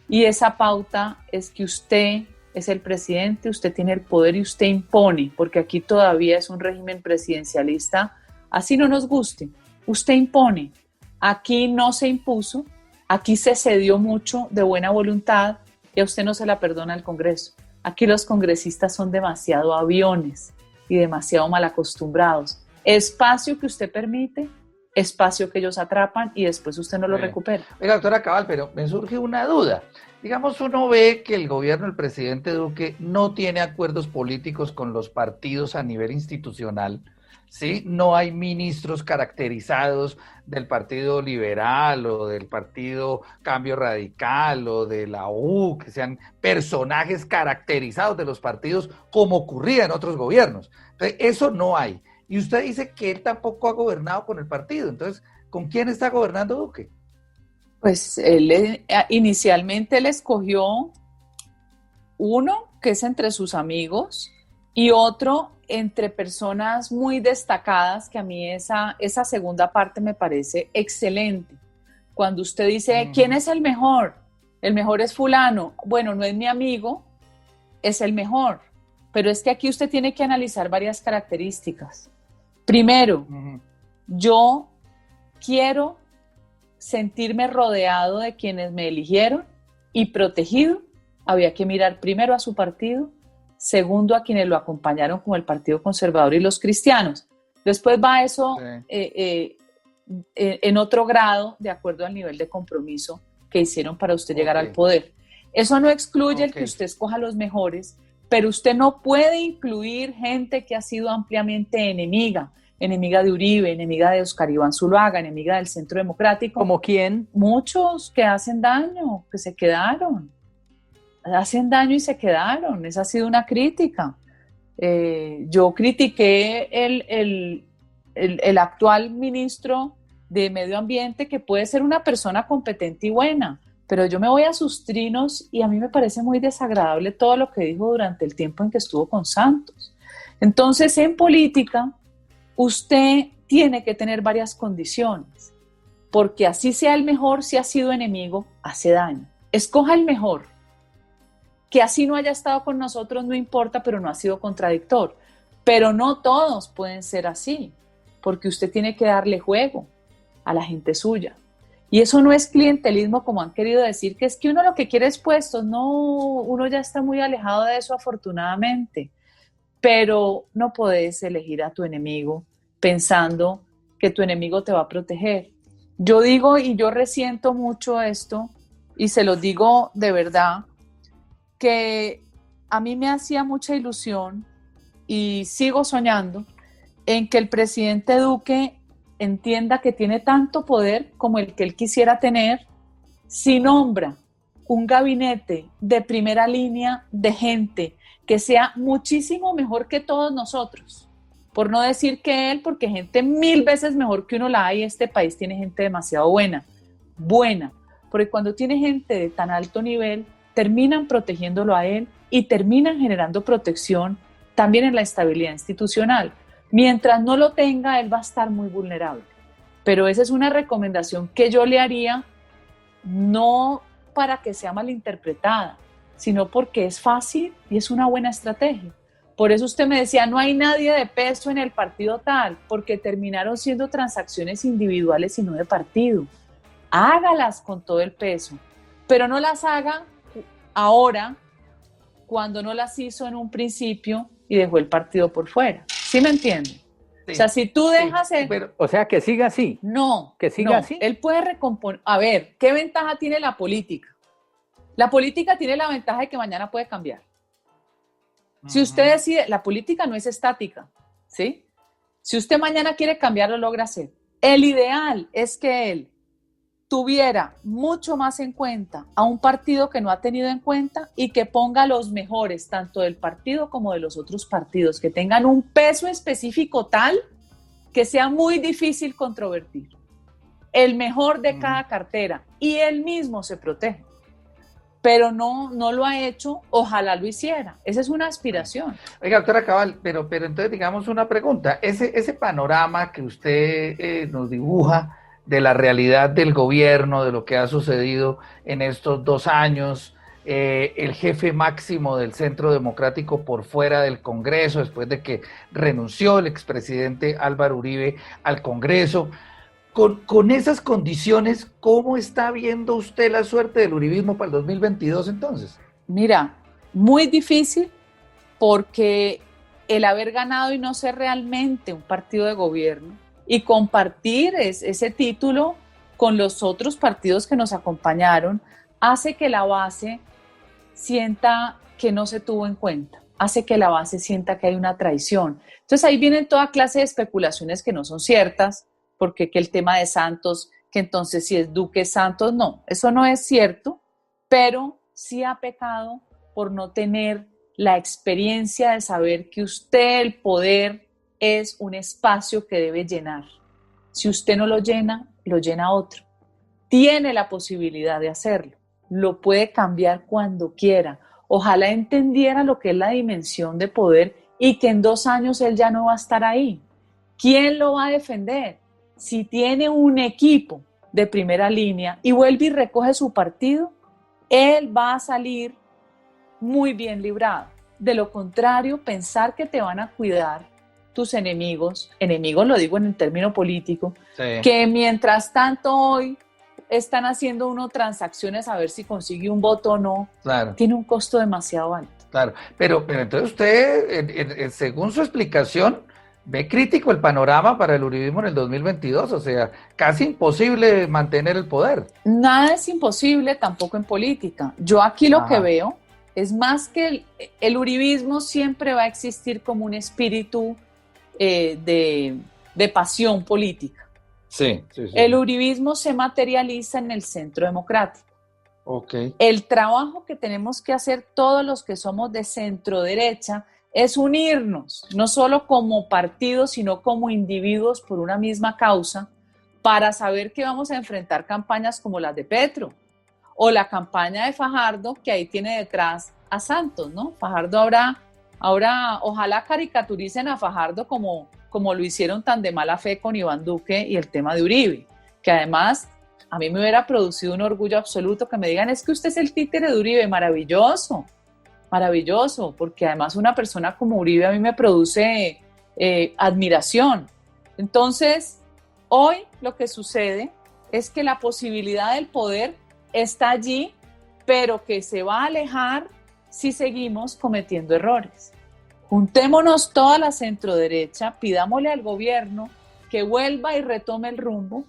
Speaker 4: y esa pauta es que usted es el presidente, usted tiene el poder y usted impone, porque aquí todavía es un régimen presidencialista, así no nos guste, usted impone. Aquí no se impuso, aquí se cedió mucho de buena voluntad y a usted no se la perdona el Congreso. Aquí los congresistas son demasiado aviones y demasiado mal acostumbrados. Espacio que usted permite, espacio que ellos atrapan y después usted no lo recupera.
Speaker 2: Oiga, doctora Cabal, pero me surge una duda. Digamos, uno ve que el gobierno del presidente Duque no tiene acuerdos políticos con los partidos a nivel institucional, ¿sí? No hay ministros caracterizados del Partido Liberal o del Partido Cambio Radical o de la U, que sean personajes caracterizados de los partidos como ocurría en otros gobiernos. Entonces, eso no hay. Y usted dice que él tampoco ha gobernado con el partido. Entonces, ¿con quién está gobernando Duque?
Speaker 4: Pues inicialmente él escogió uno que es entre sus amigos y otro entre personas muy destacadas, que a mí esa segunda parte me parece excelente. Cuando usted dice, ¿quién es el mejor? El mejor es fulano. Bueno, no es mi amigo, es el mejor. Pero es que aquí usted tiene que analizar varias características. Primero, yo quiero sentirme rodeado de quienes me eligieron y protegido. Había que mirar primero a su partido, segundo a quienes lo acompañaron como el Partido Conservador y los cristianos. Después va eso en otro grado, de acuerdo al nivel de compromiso que hicieron para usted llegar al poder. Eso no excluye el que usted escoja los mejores, pero usted no puede incluir gente que ha sido ampliamente enemiga de Uribe, enemiga de Oscar Iván Zuluaga, enemiga del Centro Democrático.
Speaker 3: ¿Como quién?
Speaker 4: Muchos que hacen daño, que se quedaron. Hacen daño y se quedaron. Esa ha sido una crítica. Yo critiqué el actual ministro de Medio Ambiente, que puede ser una persona competente y buena, pero yo me voy a sus trinos y a mí me parece muy desagradable todo lo que dijo durante el tiempo en que estuvo con Santos. Entonces, en política, usted tiene que tener varias condiciones, porque así sea el mejor, si ha sido enemigo, hace daño. Escoja el mejor, que así no haya estado con nosotros, no importa, pero no ha sido contradictor. Pero no todos pueden ser así, porque usted tiene que darle juego a la gente suya. Y eso no es clientelismo, como han querido decir, que es que uno lo que quiere es puestos. No, uno ya está muy alejado de eso, afortunadamente. Pero no puedes elegir a tu enemigo pensando que tu enemigo te va a proteger. Yo digo, y yo resiento mucho esto, y se lo digo de verdad, que a mí me hacía mucha ilusión, y sigo soñando, en que el presidente Duque entienda que tiene tanto poder como el que él quisiera tener, si nombra un gabinete de primera línea de gente que sea muchísimo mejor que todos nosotros, por no decir que él, porque gente 1000 veces mejor que uno la hay. Este país tiene gente demasiado buena, porque cuando tiene gente de tan alto nivel, terminan protegiéndolo a él y terminan generando protección también en la estabilidad institucional. Mientras no lo tenga, él va a estar muy vulnerable. Pero esa es una recomendación que yo le haría, no para que sea malinterpretada, sino porque es fácil y es una buena estrategia. Por eso usted me decía, no hay nadie de peso en el partido tal, porque terminaron siendo transacciones individuales y no de partido. Hágalas con todo el peso, pero no las haga ahora cuando no las hizo en un principio y dejó el partido por fuera. ¿Sí me entiende? Sí. O sea, si tú dejas
Speaker 3: o sea, que siga así.
Speaker 4: No,
Speaker 3: que siga así.
Speaker 4: Él puede recomponer. A ver, ¿qué ventaja tiene la política? La política tiene la ventaja de que mañana puede cambiar. Si usted decide, la política no es estática, ¿sí? Si usted mañana quiere cambiar, lo logra hacer. El ideal es que él tuviera mucho más en cuenta a un partido que no ha tenido en cuenta y que ponga a los mejores, tanto del partido como de los otros partidos, que tengan un peso específico tal que sea muy difícil controvertir. El mejor de cada cartera, y él mismo se protege. Pero no lo ha hecho, ojalá lo hiciera. Esa es una aspiración.
Speaker 2: Oiga, doctora Cabal, pero entonces digamos una pregunta. Ese panorama que usted nos dibuja de la realidad del gobierno, de lo que ha sucedido en estos 2 años, el jefe máximo del Centro Democrático por fuera del Congreso, después de que renunció el expresidente Álvaro Uribe al Congreso. Con esas condiciones, ¿cómo está viendo usted la suerte del uribismo para el 2022 entonces?
Speaker 4: Mira, muy difícil, porque el haber ganado y no ser realmente un partido de gobierno y compartir ese título con los otros partidos que nos acompañaron, hace que la base sienta que no se tuvo en cuenta, hace que la base sienta que hay una traición. Entonces ahí vienen toda clase de especulaciones que no son ciertas, porque que el tema de Santos, que entonces si es Duque Santos, no, eso no es cierto, pero sí ha pecado por no tener la experiencia de saber que usted, el poder, es un espacio que debe llenar. Si usted no lo llena otro. Tiene la posibilidad de hacerlo, lo puede cambiar cuando quiera. Ojalá entendiera lo que es la dimensión de poder y que en 2 años él ya no va a estar ahí. ¿Quién lo va a defender? Si tiene un equipo de primera línea y vuelve y recoge su partido, él va a salir muy bien librado. De lo contrario, pensar que te van a cuidar tus enemigos lo digo en el término político, sí, que mientras tanto hoy están haciendo transacciones a ver si consigue un voto o no, claro, tiene un costo demasiado alto.
Speaker 2: Claro, pero entonces usted, según su explicación, ve crítico el panorama para el uribismo en el 2022, o sea, casi imposible mantener el poder.
Speaker 4: Nada es imposible, tampoco en política. Yo aquí lo que veo es más que el uribismo siempre va a existir como un espíritu de pasión política.
Speaker 2: Sí.
Speaker 4: El uribismo se materializa en el Centro Democrático.
Speaker 2: Okay.
Speaker 4: El trabajo que tenemos que hacer todos los que somos de centro derecha es unirnos, no solo como partido, sino como individuos por una misma causa, para saber que vamos a enfrentar campañas como las de Petro, o la campaña de Fajardo, que ahí tiene detrás a Santos, ¿no? Fajardo ahora ojalá caricaturicen a Fajardo como como lo hicieron tan de mala fe con Iván Duque y el tema de Uribe, que además a mí me hubiera producido un orgullo absoluto que me digan, es que usted es el títere de Uribe. Maravilloso, maravilloso, porque además una persona como Uribe a mí me produce admiración. Entonces, hoy lo que sucede es que la posibilidad del poder está allí, pero que se va a alejar si seguimos cometiendo errores. Juntémonos toda la centroderecha, pidámosle al gobierno que vuelva y retome el rumbo,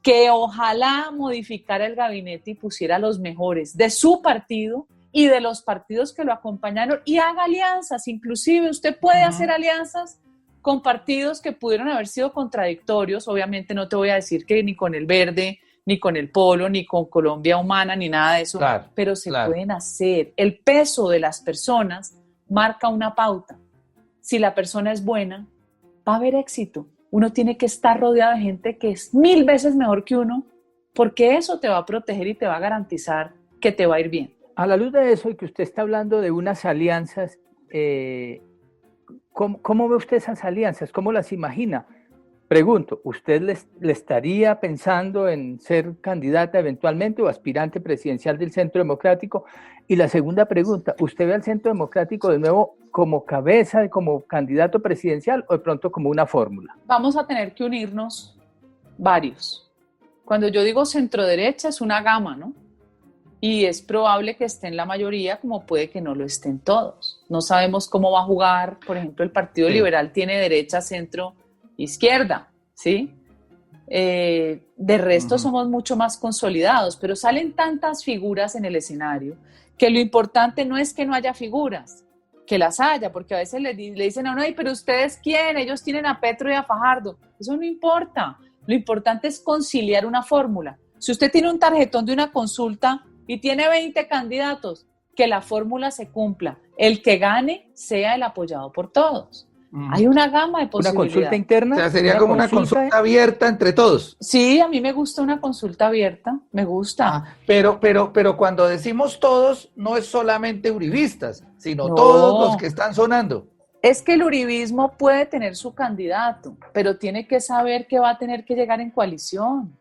Speaker 4: que ojalá modificara el gabinete y pusiera a los mejores de su partido y de los partidos que lo acompañaron y haga alianzas. Inclusive usted puede hacer alianzas con partidos que pudieron haber sido contradictorios. Obviamente no te voy a decir que ni con el Verde, ni con el Polo, ni con Colombia Humana, ni nada de eso, claro, pero se pueden hacer. El peso de las personas marca una pauta. Si la persona es buena, va a haber éxito. Uno tiene que estar rodeado de gente que es 1000 veces mejor que uno, porque eso te va a proteger y te va a garantizar que te va a ir bien.
Speaker 3: A la luz de eso y que usted está hablando de unas alianzas, ¿cómo ve usted esas alianzas? ¿Cómo las imagina? Pregunto, ¿usted le estaría pensando en ser candidata eventualmente o aspirante presidencial del Centro Democrático? Y la segunda pregunta, ¿usted ve al Centro Democrático de nuevo como cabeza, como candidato presidencial o de pronto como una fórmula?
Speaker 4: Vamos a tener que unirnos varios. Cuando yo digo centro-derecha es una gama, ¿no? Y es probable que estén la mayoría, como puede que no lo estén todos. No sabemos cómo va a jugar, por ejemplo, el Partido Liberal tiene derecha, centro, izquierda, ¿sí? De resto somos mucho más consolidados, pero salen tantas figuras en el escenario que lo importante no es que no haya figuras, que las haya, porque a veces le dicen a uno, pero ¿ustedes quién? Ellos tienen a Petro y a Fajardo. Eso no importa. Lo importante es conciliar una fórmula. Si usted tiene un tarjetón de una consulta y tiene 20 candidatos, que la fórmula se cumpla. El que gane sea el apoyado por todos. Hay una gama de posibilidades.
Speaker 3: ¿Una consulta interna?
Speaker 2: O sea, sería como una consulta abierta entre todos.
Speaker 4: Sí, a mí me gusta una consulta abierta, me gusta.
Speaker 2: Pero cuando decimos todos, no es solamente uribistas, sino todos los que están sonando.
Speaker 4: Es que el uribismo puede tener su candidato, pero tiene que saber que va a tener que llegar en coalición.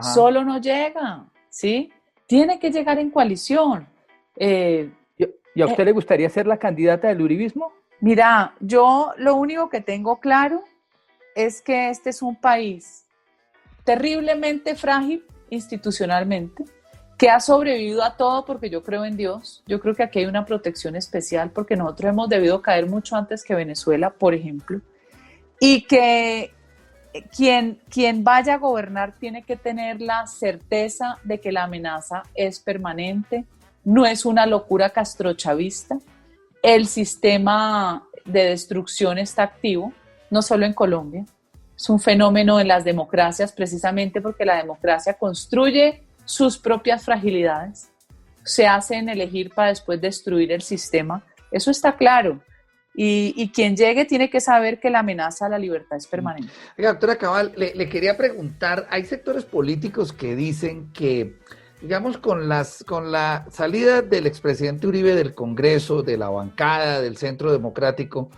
Speaker 4: Solo no llega, ¿sí? Tiene que llegar en coalición.
Speaker 3: ¿Y a usted le gustaría ser la candidata del uribismo?
Speaker 4: Mira, yo lo único que tengo claro es que este es un país terriblemente frágil institucionalmente, que ha sobrevivido a todo porque yo creo en Dios. Yo creo que aquí hay una protección especial porque nosotros hemos debido caer mucho antes que Venezuela, por ejemplo, y que quien vaya a gobernar tiene que tener la certeza de que la amenaza es permanente, no es una locura castrochavista. El sistema de destrucción está activo, no solo en Colombia, es un fenómeno en las democracias precisamente porque la democracia construye sus propias fragilidades, se hacen elegir para después destruir el sistema, eso está claro. Y quien llegue tiene que saber que la amenaza a la libertad es permanente.
Speaker 2: Oiga, doctora Cabal, le quería preguntar, hay sectores políticos que dicen que, digamos, con la salida del expresidente Uribe del Congreso, de la bancada, del Centro Democrático,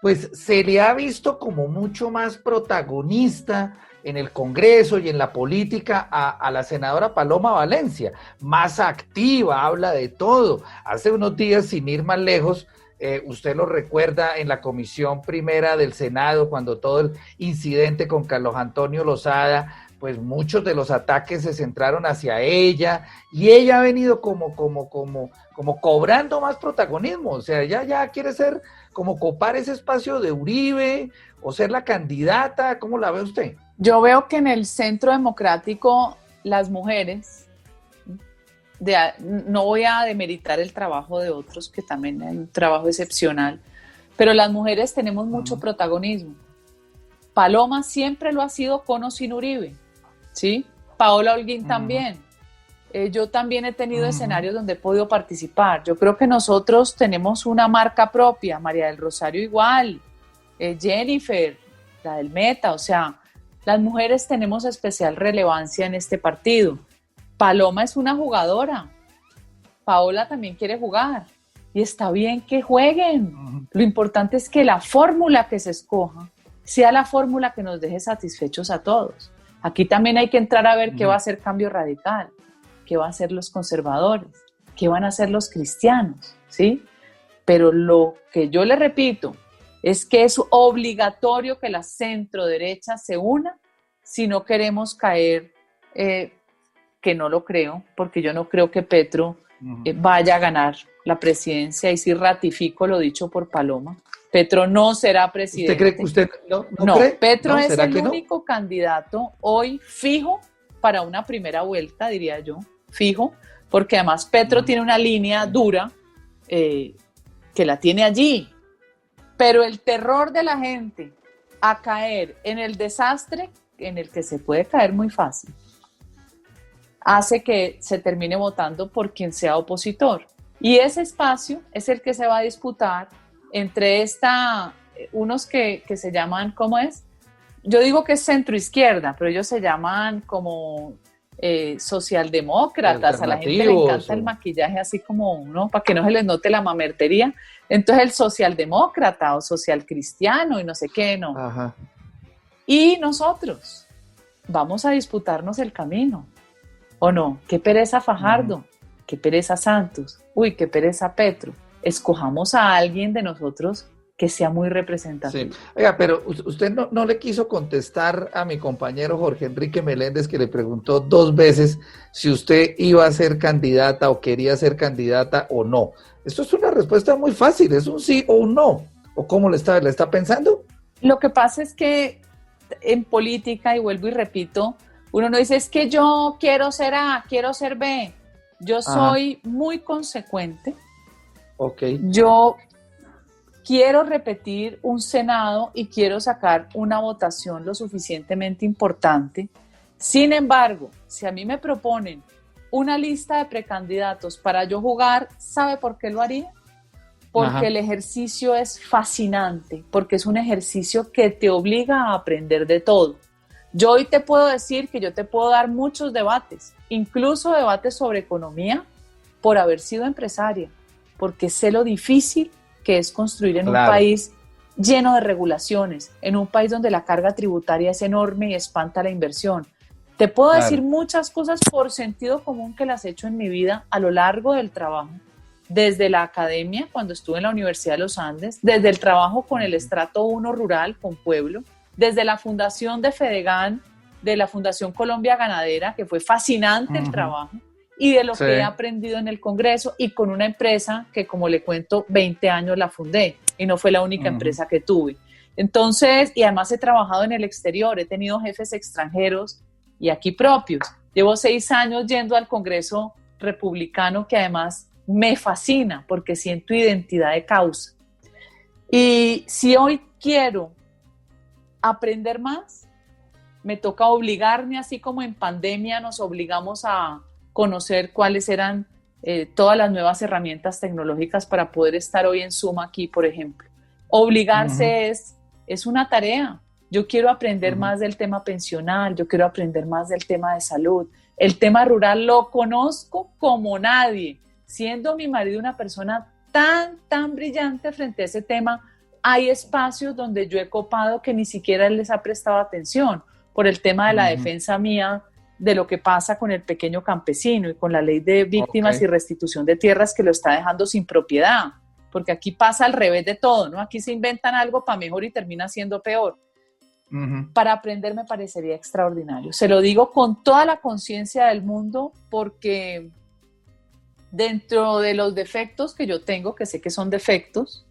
Speaker 2: pues se le ha visto como mucho más protagonista en el Congreso y en la política a la senadora Paloma Valencia, más activa, habla de todo. Hace unos días, sin ir más lejos, usted lo recuerda en la Comisión Primera del Senado, cuando todo el incidente con Carlos Antonio Lozada, pues muchos de los ataques se centraron hacia ella, y ella ha venido como cobrando más protagonismo. O sea, ella ya quiere ser, como copar ese espacio de Uribe, o ser la candidata. ¿Cómo la ve usted?
Speaker 4: Yo veo que en el Centro Democrático las mujeres, no voy a demeritar el trabajo de otros, que también hay un trabajo excepcional, pero las mujeres tenemos mucho protagonismo. Paloma siempre lo ha sido con o sin Uribe, ¿sí? Paola Holguín también. Yo también he tenido escenarios donde he podido participar. Yo creo que nosotros tenemos una marca propia, María del Rosario igual, Jennifer, la del Meta, o sea, las mujeres tenemos especial relevancia en este partido. Paloma es una jugadora, Paola también quiere jugar y está bien que jueguen. Lo importante es que la fórmula que se escoja sea la fórmula que nos deje satisfechos a todos. Aquí también hay que entrar a ver qué va a hacer Cambio Radical, qué van a hacer los conservadores, qué van a hacer los cristianos, ¿sí? Pero lo que yo le repito es que es obligatorio que la centro derecha se una si no queremos caer, que no lo creo, porque yo no creo que Petro vaya a ganar la presidencia, y sí ratifico lo dicho por Paloma. Petro no será presidente.
Speaker 2: ¿Usted cree que usted no cree?
Speaker 4: Petro
Speaker 2: ¿No?
Speaker 4: es
Speaker 2: ¿Será
Speaker 4: el
Speaker 2: que no?
Speaker 4: único candidato hoy fijo para una primera vuelta, diría yo, fijo, porque además Petro tiene una línea dura que la tiene allí, pero el terror de la gente a caer en el desastre en el que se puede caer muy fácil hace que se termine votando por quien sea opositor, y ese espacio es el que se va a disputar entre unos que se llaman, ¿cómo es? Yo digo que es centro izquierda, pero ellos se llaman como socialdemócratas. A la gente le encanta el maquillaje así como, ¿no? Para que no se les note la mamertería. Entonces el socialdemócrata o socialcristiano y no sé qué, ¿no?
Speaker 2: Ajá.
Speaker 4: Y nosotros vamos a disputarnos el camino, ¿o no? Qué pereza Fajardo, qué pereza Santos, uy, qué pereza Petro. Escojamos a alguien de nosotros que sea muy representativo.
Speaker 2: Sí. Oiga, pero usted no le quiso contestar a mi compañero Jorge Enrique Meléndez, que le preguntó 2 veces si usted iba a ser candidata o quería ser candidata o no. Esto es una respuesta muy fácil, es un sí o un no. ¿O cómo le está pensando?
Speaker 4: Lo que pasa es que en política, y vuelvo y repito, uno no dice es que yo quiero ser A, quiero ser B. Yo soy muy consecuente.
Speaker 2: Okay.
Speaker 4: Yo quiero repetir un Senado y quiero sacar una votación lo suficientemente importante. Sin embargo, si a mí me proponen una lista de precandidatos para yo jugar, ¿sabe por qué lo haría? Porque el ejercicio es fascinante, porque es un ejercicio que te obliga a aprender de todo. Yo hoy te puedo decir que yo te puedo dar muchos debates, incluso debates sobre economía, por haber sido empresaria, porque sé lo difícil que es construir en un país lleno de regulaciones, en un país donde la carga tributaria es enorme y espanta la inversión. Te puedo decir muchas cosas por sentido común que las he hecho en mi vida a lo largo del trabajo, desde la academia, cuando estuve en la Universidad de los Andes, desde el trabajo con el estrato 1 rural, con pueblo, desde la fundación de Fedegan, de la Fundación Colombia Ganadera, que fue fascinante el trabajo, y de lo que he aprendido en el Congreso y con una empresa que, como le cuento, 20 años la fundé y no fue la única empresa que tuve. Entonces, y además he trabajado en el exterior, he tenido jefes extranjeros y aquí propios. Llevo 6 años yendo al Congreso republicano, que además me fascina porque siento identidad de causa. Y si hoy quiero aprender más, me toca obligarme, así como en pandemia nos obligamos a conocer cuáles eran todas las nuevas herramientas tecnológicas para poder estar hoy en Zoom aquí, por ejemplo. Obligarse es una tarea. Yo quiero aprender más del tema pensional, yo quiero aprender más del tema de salud. El tema rural lo conozco como nadie. Siendo mi marido una persona tan brillante frente a ese tema, hay espacios donde yo he copado que ni siquiera él les ha prestado atención por el tema de la defensa mía de lo que pasa con el pequeño campesino y con la ley de víctimas y restitución de tierras que lo está dejando sin propiedad, porque aquí pasa al revés de todo, ¿no? Aquí se inventan algo para mejor y termina siendo peor. Para aprender me parecería extraordinario. Se lo digo con toda la conciencia del mundo, porque dentro de los defectos que yo tengo, que sé que son defectos,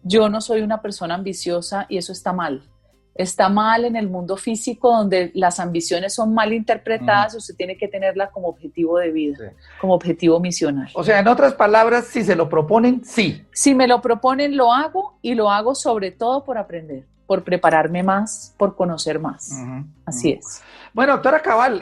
Speaker 4: yo no soy una persona ambiciosa y eso está mal. Está mal en el mundo físico, donde las ambiciones son mal interpretadas. Usted tiene que tenerla como objetivo de vida, como objetivo misional.
Speaker 2: O sea, en otras palabras, si se lo proponen, sí.
Speaker 4: Si me lo proponen, lo hago, y lo hago sobre todo por aprender, por prepararme más, por conocer más. Así es.
Speaker 2: Bueno, doctora Cabal,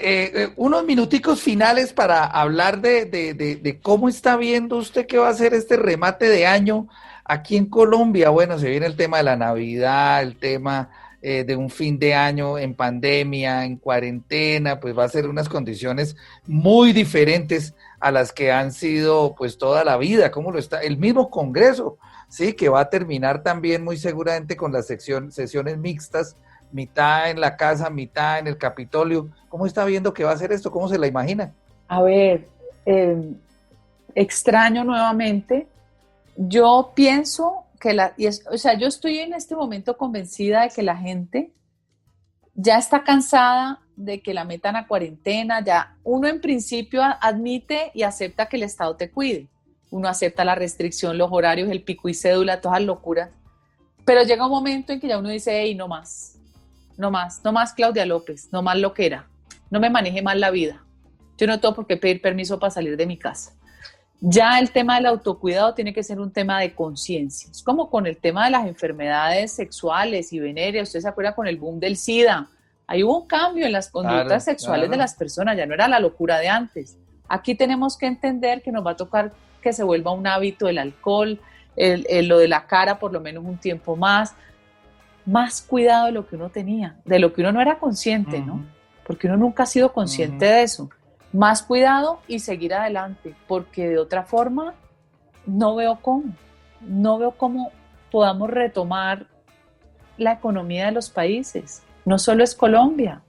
Speaker 2: unos minuticos finales para hablar de cómo está viendo usted que va a ser este remate de año aquí en Colombia. Bueno, se viene el tema de la Navidad, el tema de un fin de año en pandemia, en cuarentena, pues va a ser unas condiciones muy diferentes a las que han sido pues toda la vida, como lo está el mismo Congreso, sí, que va a terminar también muy seguramente con las sesiones mixtas, mitad en la casa, mitad en el Capitolio. ¿Cómo está viendo que va a ser esto? ¿Cómo se la imagina?
Speaker 4: A ver, extraño nuevamente. Yo pienso que yo estoy en este momento convencida de que la gente ya está cansada de que la metan a cuarentena. Ya uno en principio admite y acepta que el Estado te cuide. Uno acepta la restricción, los horarios, el pico y cédula, todas las locuras. Pero llega un momento en que ya uno dice, hey, no más, no más, no más Claudia López, no más loquera, no me maneje mal la vida. Yo no tengo por qué pedir permiso para salir de mi casa. Ya el tema del autocuidado tiene que ser un tema de conciencia. Es como con el tema de las enfermedades sexuales y venéreas. Usted se acuerda con el boom del SIDA. Ahí hubo un cambio en las conductas sexuales de las personas. Ya no era la locura de antes. Aquí tenemos que entender que nos va a tocar que se vuelva un hábito el alcohol, lo de la cara por lo menos un tiempo más. Más cuidado de lo que uno tenía, de lo que uno no era consciente, ¿no? Porque uno nunca ha sido consciente de eso. Más cuidado y seguir adelante, porque de otra forma no veo cómo podamos retomar la economía de los países. No solo es Colombia.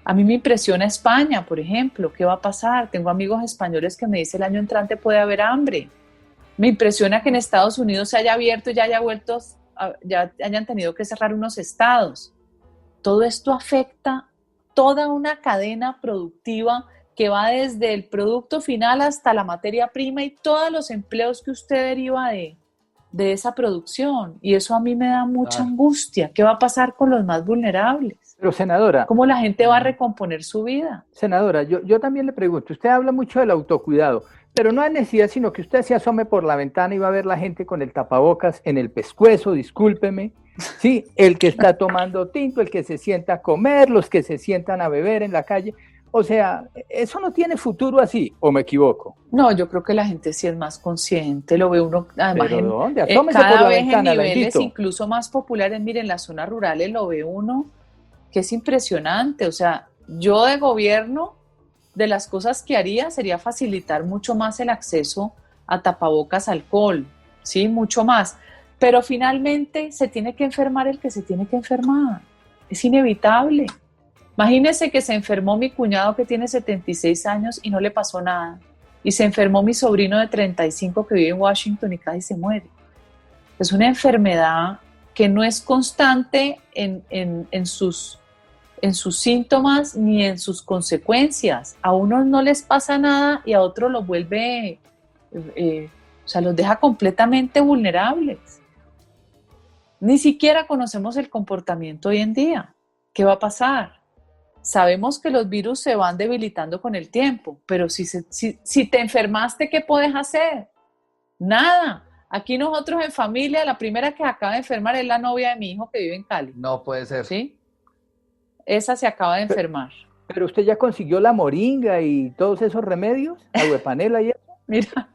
Speaker 4: A mí me impresiona España, por ejemplo. ¿Qué va a pasar? Tengo amigos españoles que me dicen el año entrante puede haber hambre. Me impresiona que en Estados Unidos se haya abierto y ya hayan tenido que cerrar unos estados. Todo esto afecta toda una cadena productiva que va desde el producto final hasta la materia prima y todos los empleos que usted deriva de esa producción. Y eso a mí me da mucha angustia. ¿Qué va a pasar con los más vulnerables?
Speaker 3: Pero senadora,
Speaker 4: ¿cómo la gente va a recomponer su vida?
Speaker 3: Senadora, yo también le pregunto, usted habla mucho del autocuidado, pero no hay necesidad sino que usted se asome por la ventana y va a ver la gente con el tapabocas en el pescuezo, discúlpeme, sí, el que está tomando tinto, el que se sienta a comer, los que se sientan a beber en la calle. O sea, eso no tiene futuro así, ¿o me equivoco?
Speaker 4: No, yo creo que la gente sí es más consciente, lo ve uno además
Speaker 3: cada
Speaker 4: vez en niveles incluso más populares. Miren, en las zonas rurales lo ve uno, que es impresionante. O sea, yo de gobierno, de las cosas que haría sería facilitar mucho más el acceso a tapabocas, alcohol, sí, mucho más. Pero finalmente se tiene que enfermar el que se tiene que enfermar, es inevitable. Imagínense que se enfermó mi cuñado que tiene 76 años y no le pasó nada. Y se enfermó mi sobrino de 35 que vive en Washington y casi se muere. Es una enfermedad que no es constante en sus síntomas ni en sus consecuencias. A unos no les pasa nada y a otros los vuelve, los deja completamente vulnerables. Ni siquiera conocemos el comportamiento hoy en día. ¿Qué va a pasar? Sabemos que los virus se van debilitando con el tiempo, pero si te enfermaste, ¿qué puedes hacer? Nada. Aquí nosotros en familia, la primera que acaba de enfermar es la novia de mi hijo que vive en Cali.
Speaker 2: No puede ser.
Speaker 4: ¿Sí? Esa se acaba de enfermar.
Speaker 3: Pero usted ya consiguió la moringa y todos esos remedios, aguepanela y eso.
Speaker 4: Mira,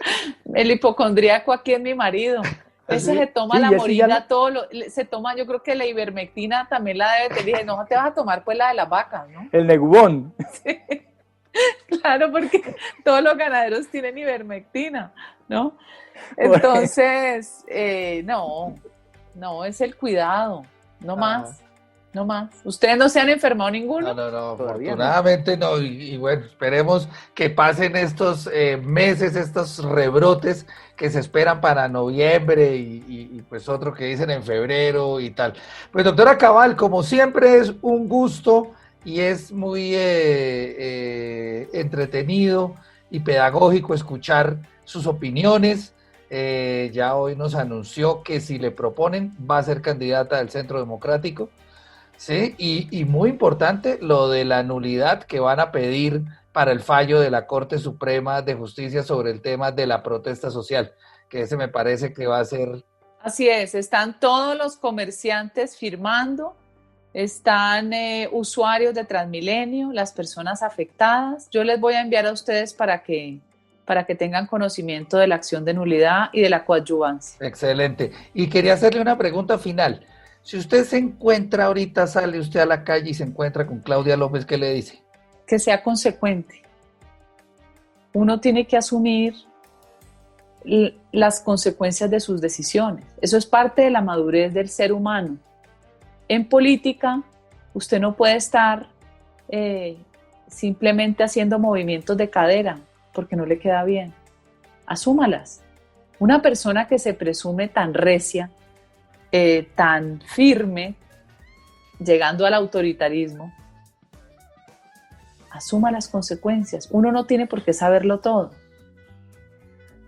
Speaker 4: el hipocondríaco aquí es mi marido. Ese se toma la moringa, se toma, yo creo que la ivermectina también la debe, te dije, no te vas a tomar pues la de las vacas, ¿no?
Speaker 3: El Negubón.
Speaker 4: Sí, claro, porque todos los ganaderos tienen ivermectina, ¿no? Entonces, no, es el cuidado, no más. No más. ¿Ustedes no se han enfermado ninguno?
Speaker 2: No, afortunadamente no. Y bueno, esperemos que pasen estos meses, estos rebrotes que se esperan para noviembre y pues otro que dicen en febrero y tal. Pues doctora Cabal, como siempre es un gusto y es muy entretenido y pedagógico escuchar sus opiniones. Ya hoy nos anunció que si le proponen va a ser candidata del Centro Democrático. Sí, y muy importante lo de la nulidad que van a pedir para el fallo de la Corte Suprema de Justicia sobre el tema de la protesta social, que ese me parece que va a ser...
Speaker 4: Así es, están todos los comerciantes firmando, están usuarios de Transmilenio, las personas afectadas. Yo les voy a enviar a ustedes para que tengan conocimiento de la acción de nulidad y de la coadyuvancia.
Speaker 2: Excelente. Y quería hacerle una pregunta final. Si usted se encuentra ahorita, sale usted a la calle y se encuentra con Claudia López, ¿qué le dice?
Speaker 4: Que sea consecuente. Uno tiene que asumir las consecuencias de sus decisiones. Eso es parte de la madurez del ser humano. En política, usted no puede estar simplemente haciendo movimientos de cadera porque no le queda bien. Asúmalas. Una persona que se presume tan recia, tan firme, llegando al autoritarismo, asuma las consecuencias. Uno no tiene por qué saberlo todo.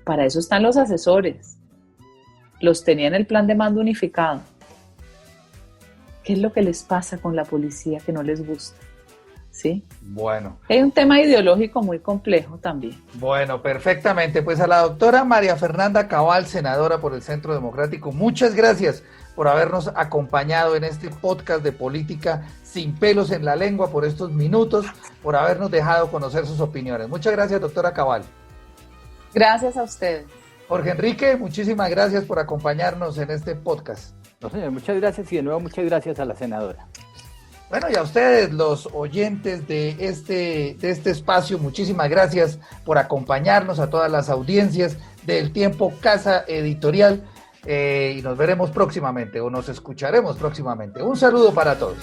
Speaker 4: Para eso están los asesores. Los tenía en el plan de mando unificado. ¿Qué es lo que les pasa con la policía que no les gusta? ¿Sí?
Speaker 2: Bueno.
Speaker 4: Hay un tema ideológico muy complejo también.
Speaker 2: Bueno, perfectamente. Pues a la doctora María Fernanda Cabal, senadora por el Centro Democrático, muchas gracias por habernos acompañado en este podcast de política sin pelos en la lengua, por estos minutos, por habernos dejado conocer sus opiniones. Muchas gracias, doctora Cabal.
Speaker 4: Gracias a ustedes.
Speaker 2: Jorge Enrique, muchísimas gracias por acompañarnos en este podcast.
Speaker 3: No, señor, muchas gracias y de nuevo muchas gracias a la senadora.
Speaker 2: Bueno, y a ustedes, los oyentes de este espacio, muchísimas gracias por acompañarnos, a todas las audiencias del Tiempo Casa Editorial, y nos veremos próximamente, o nos escucharemos próximamente. Un saludo para todos.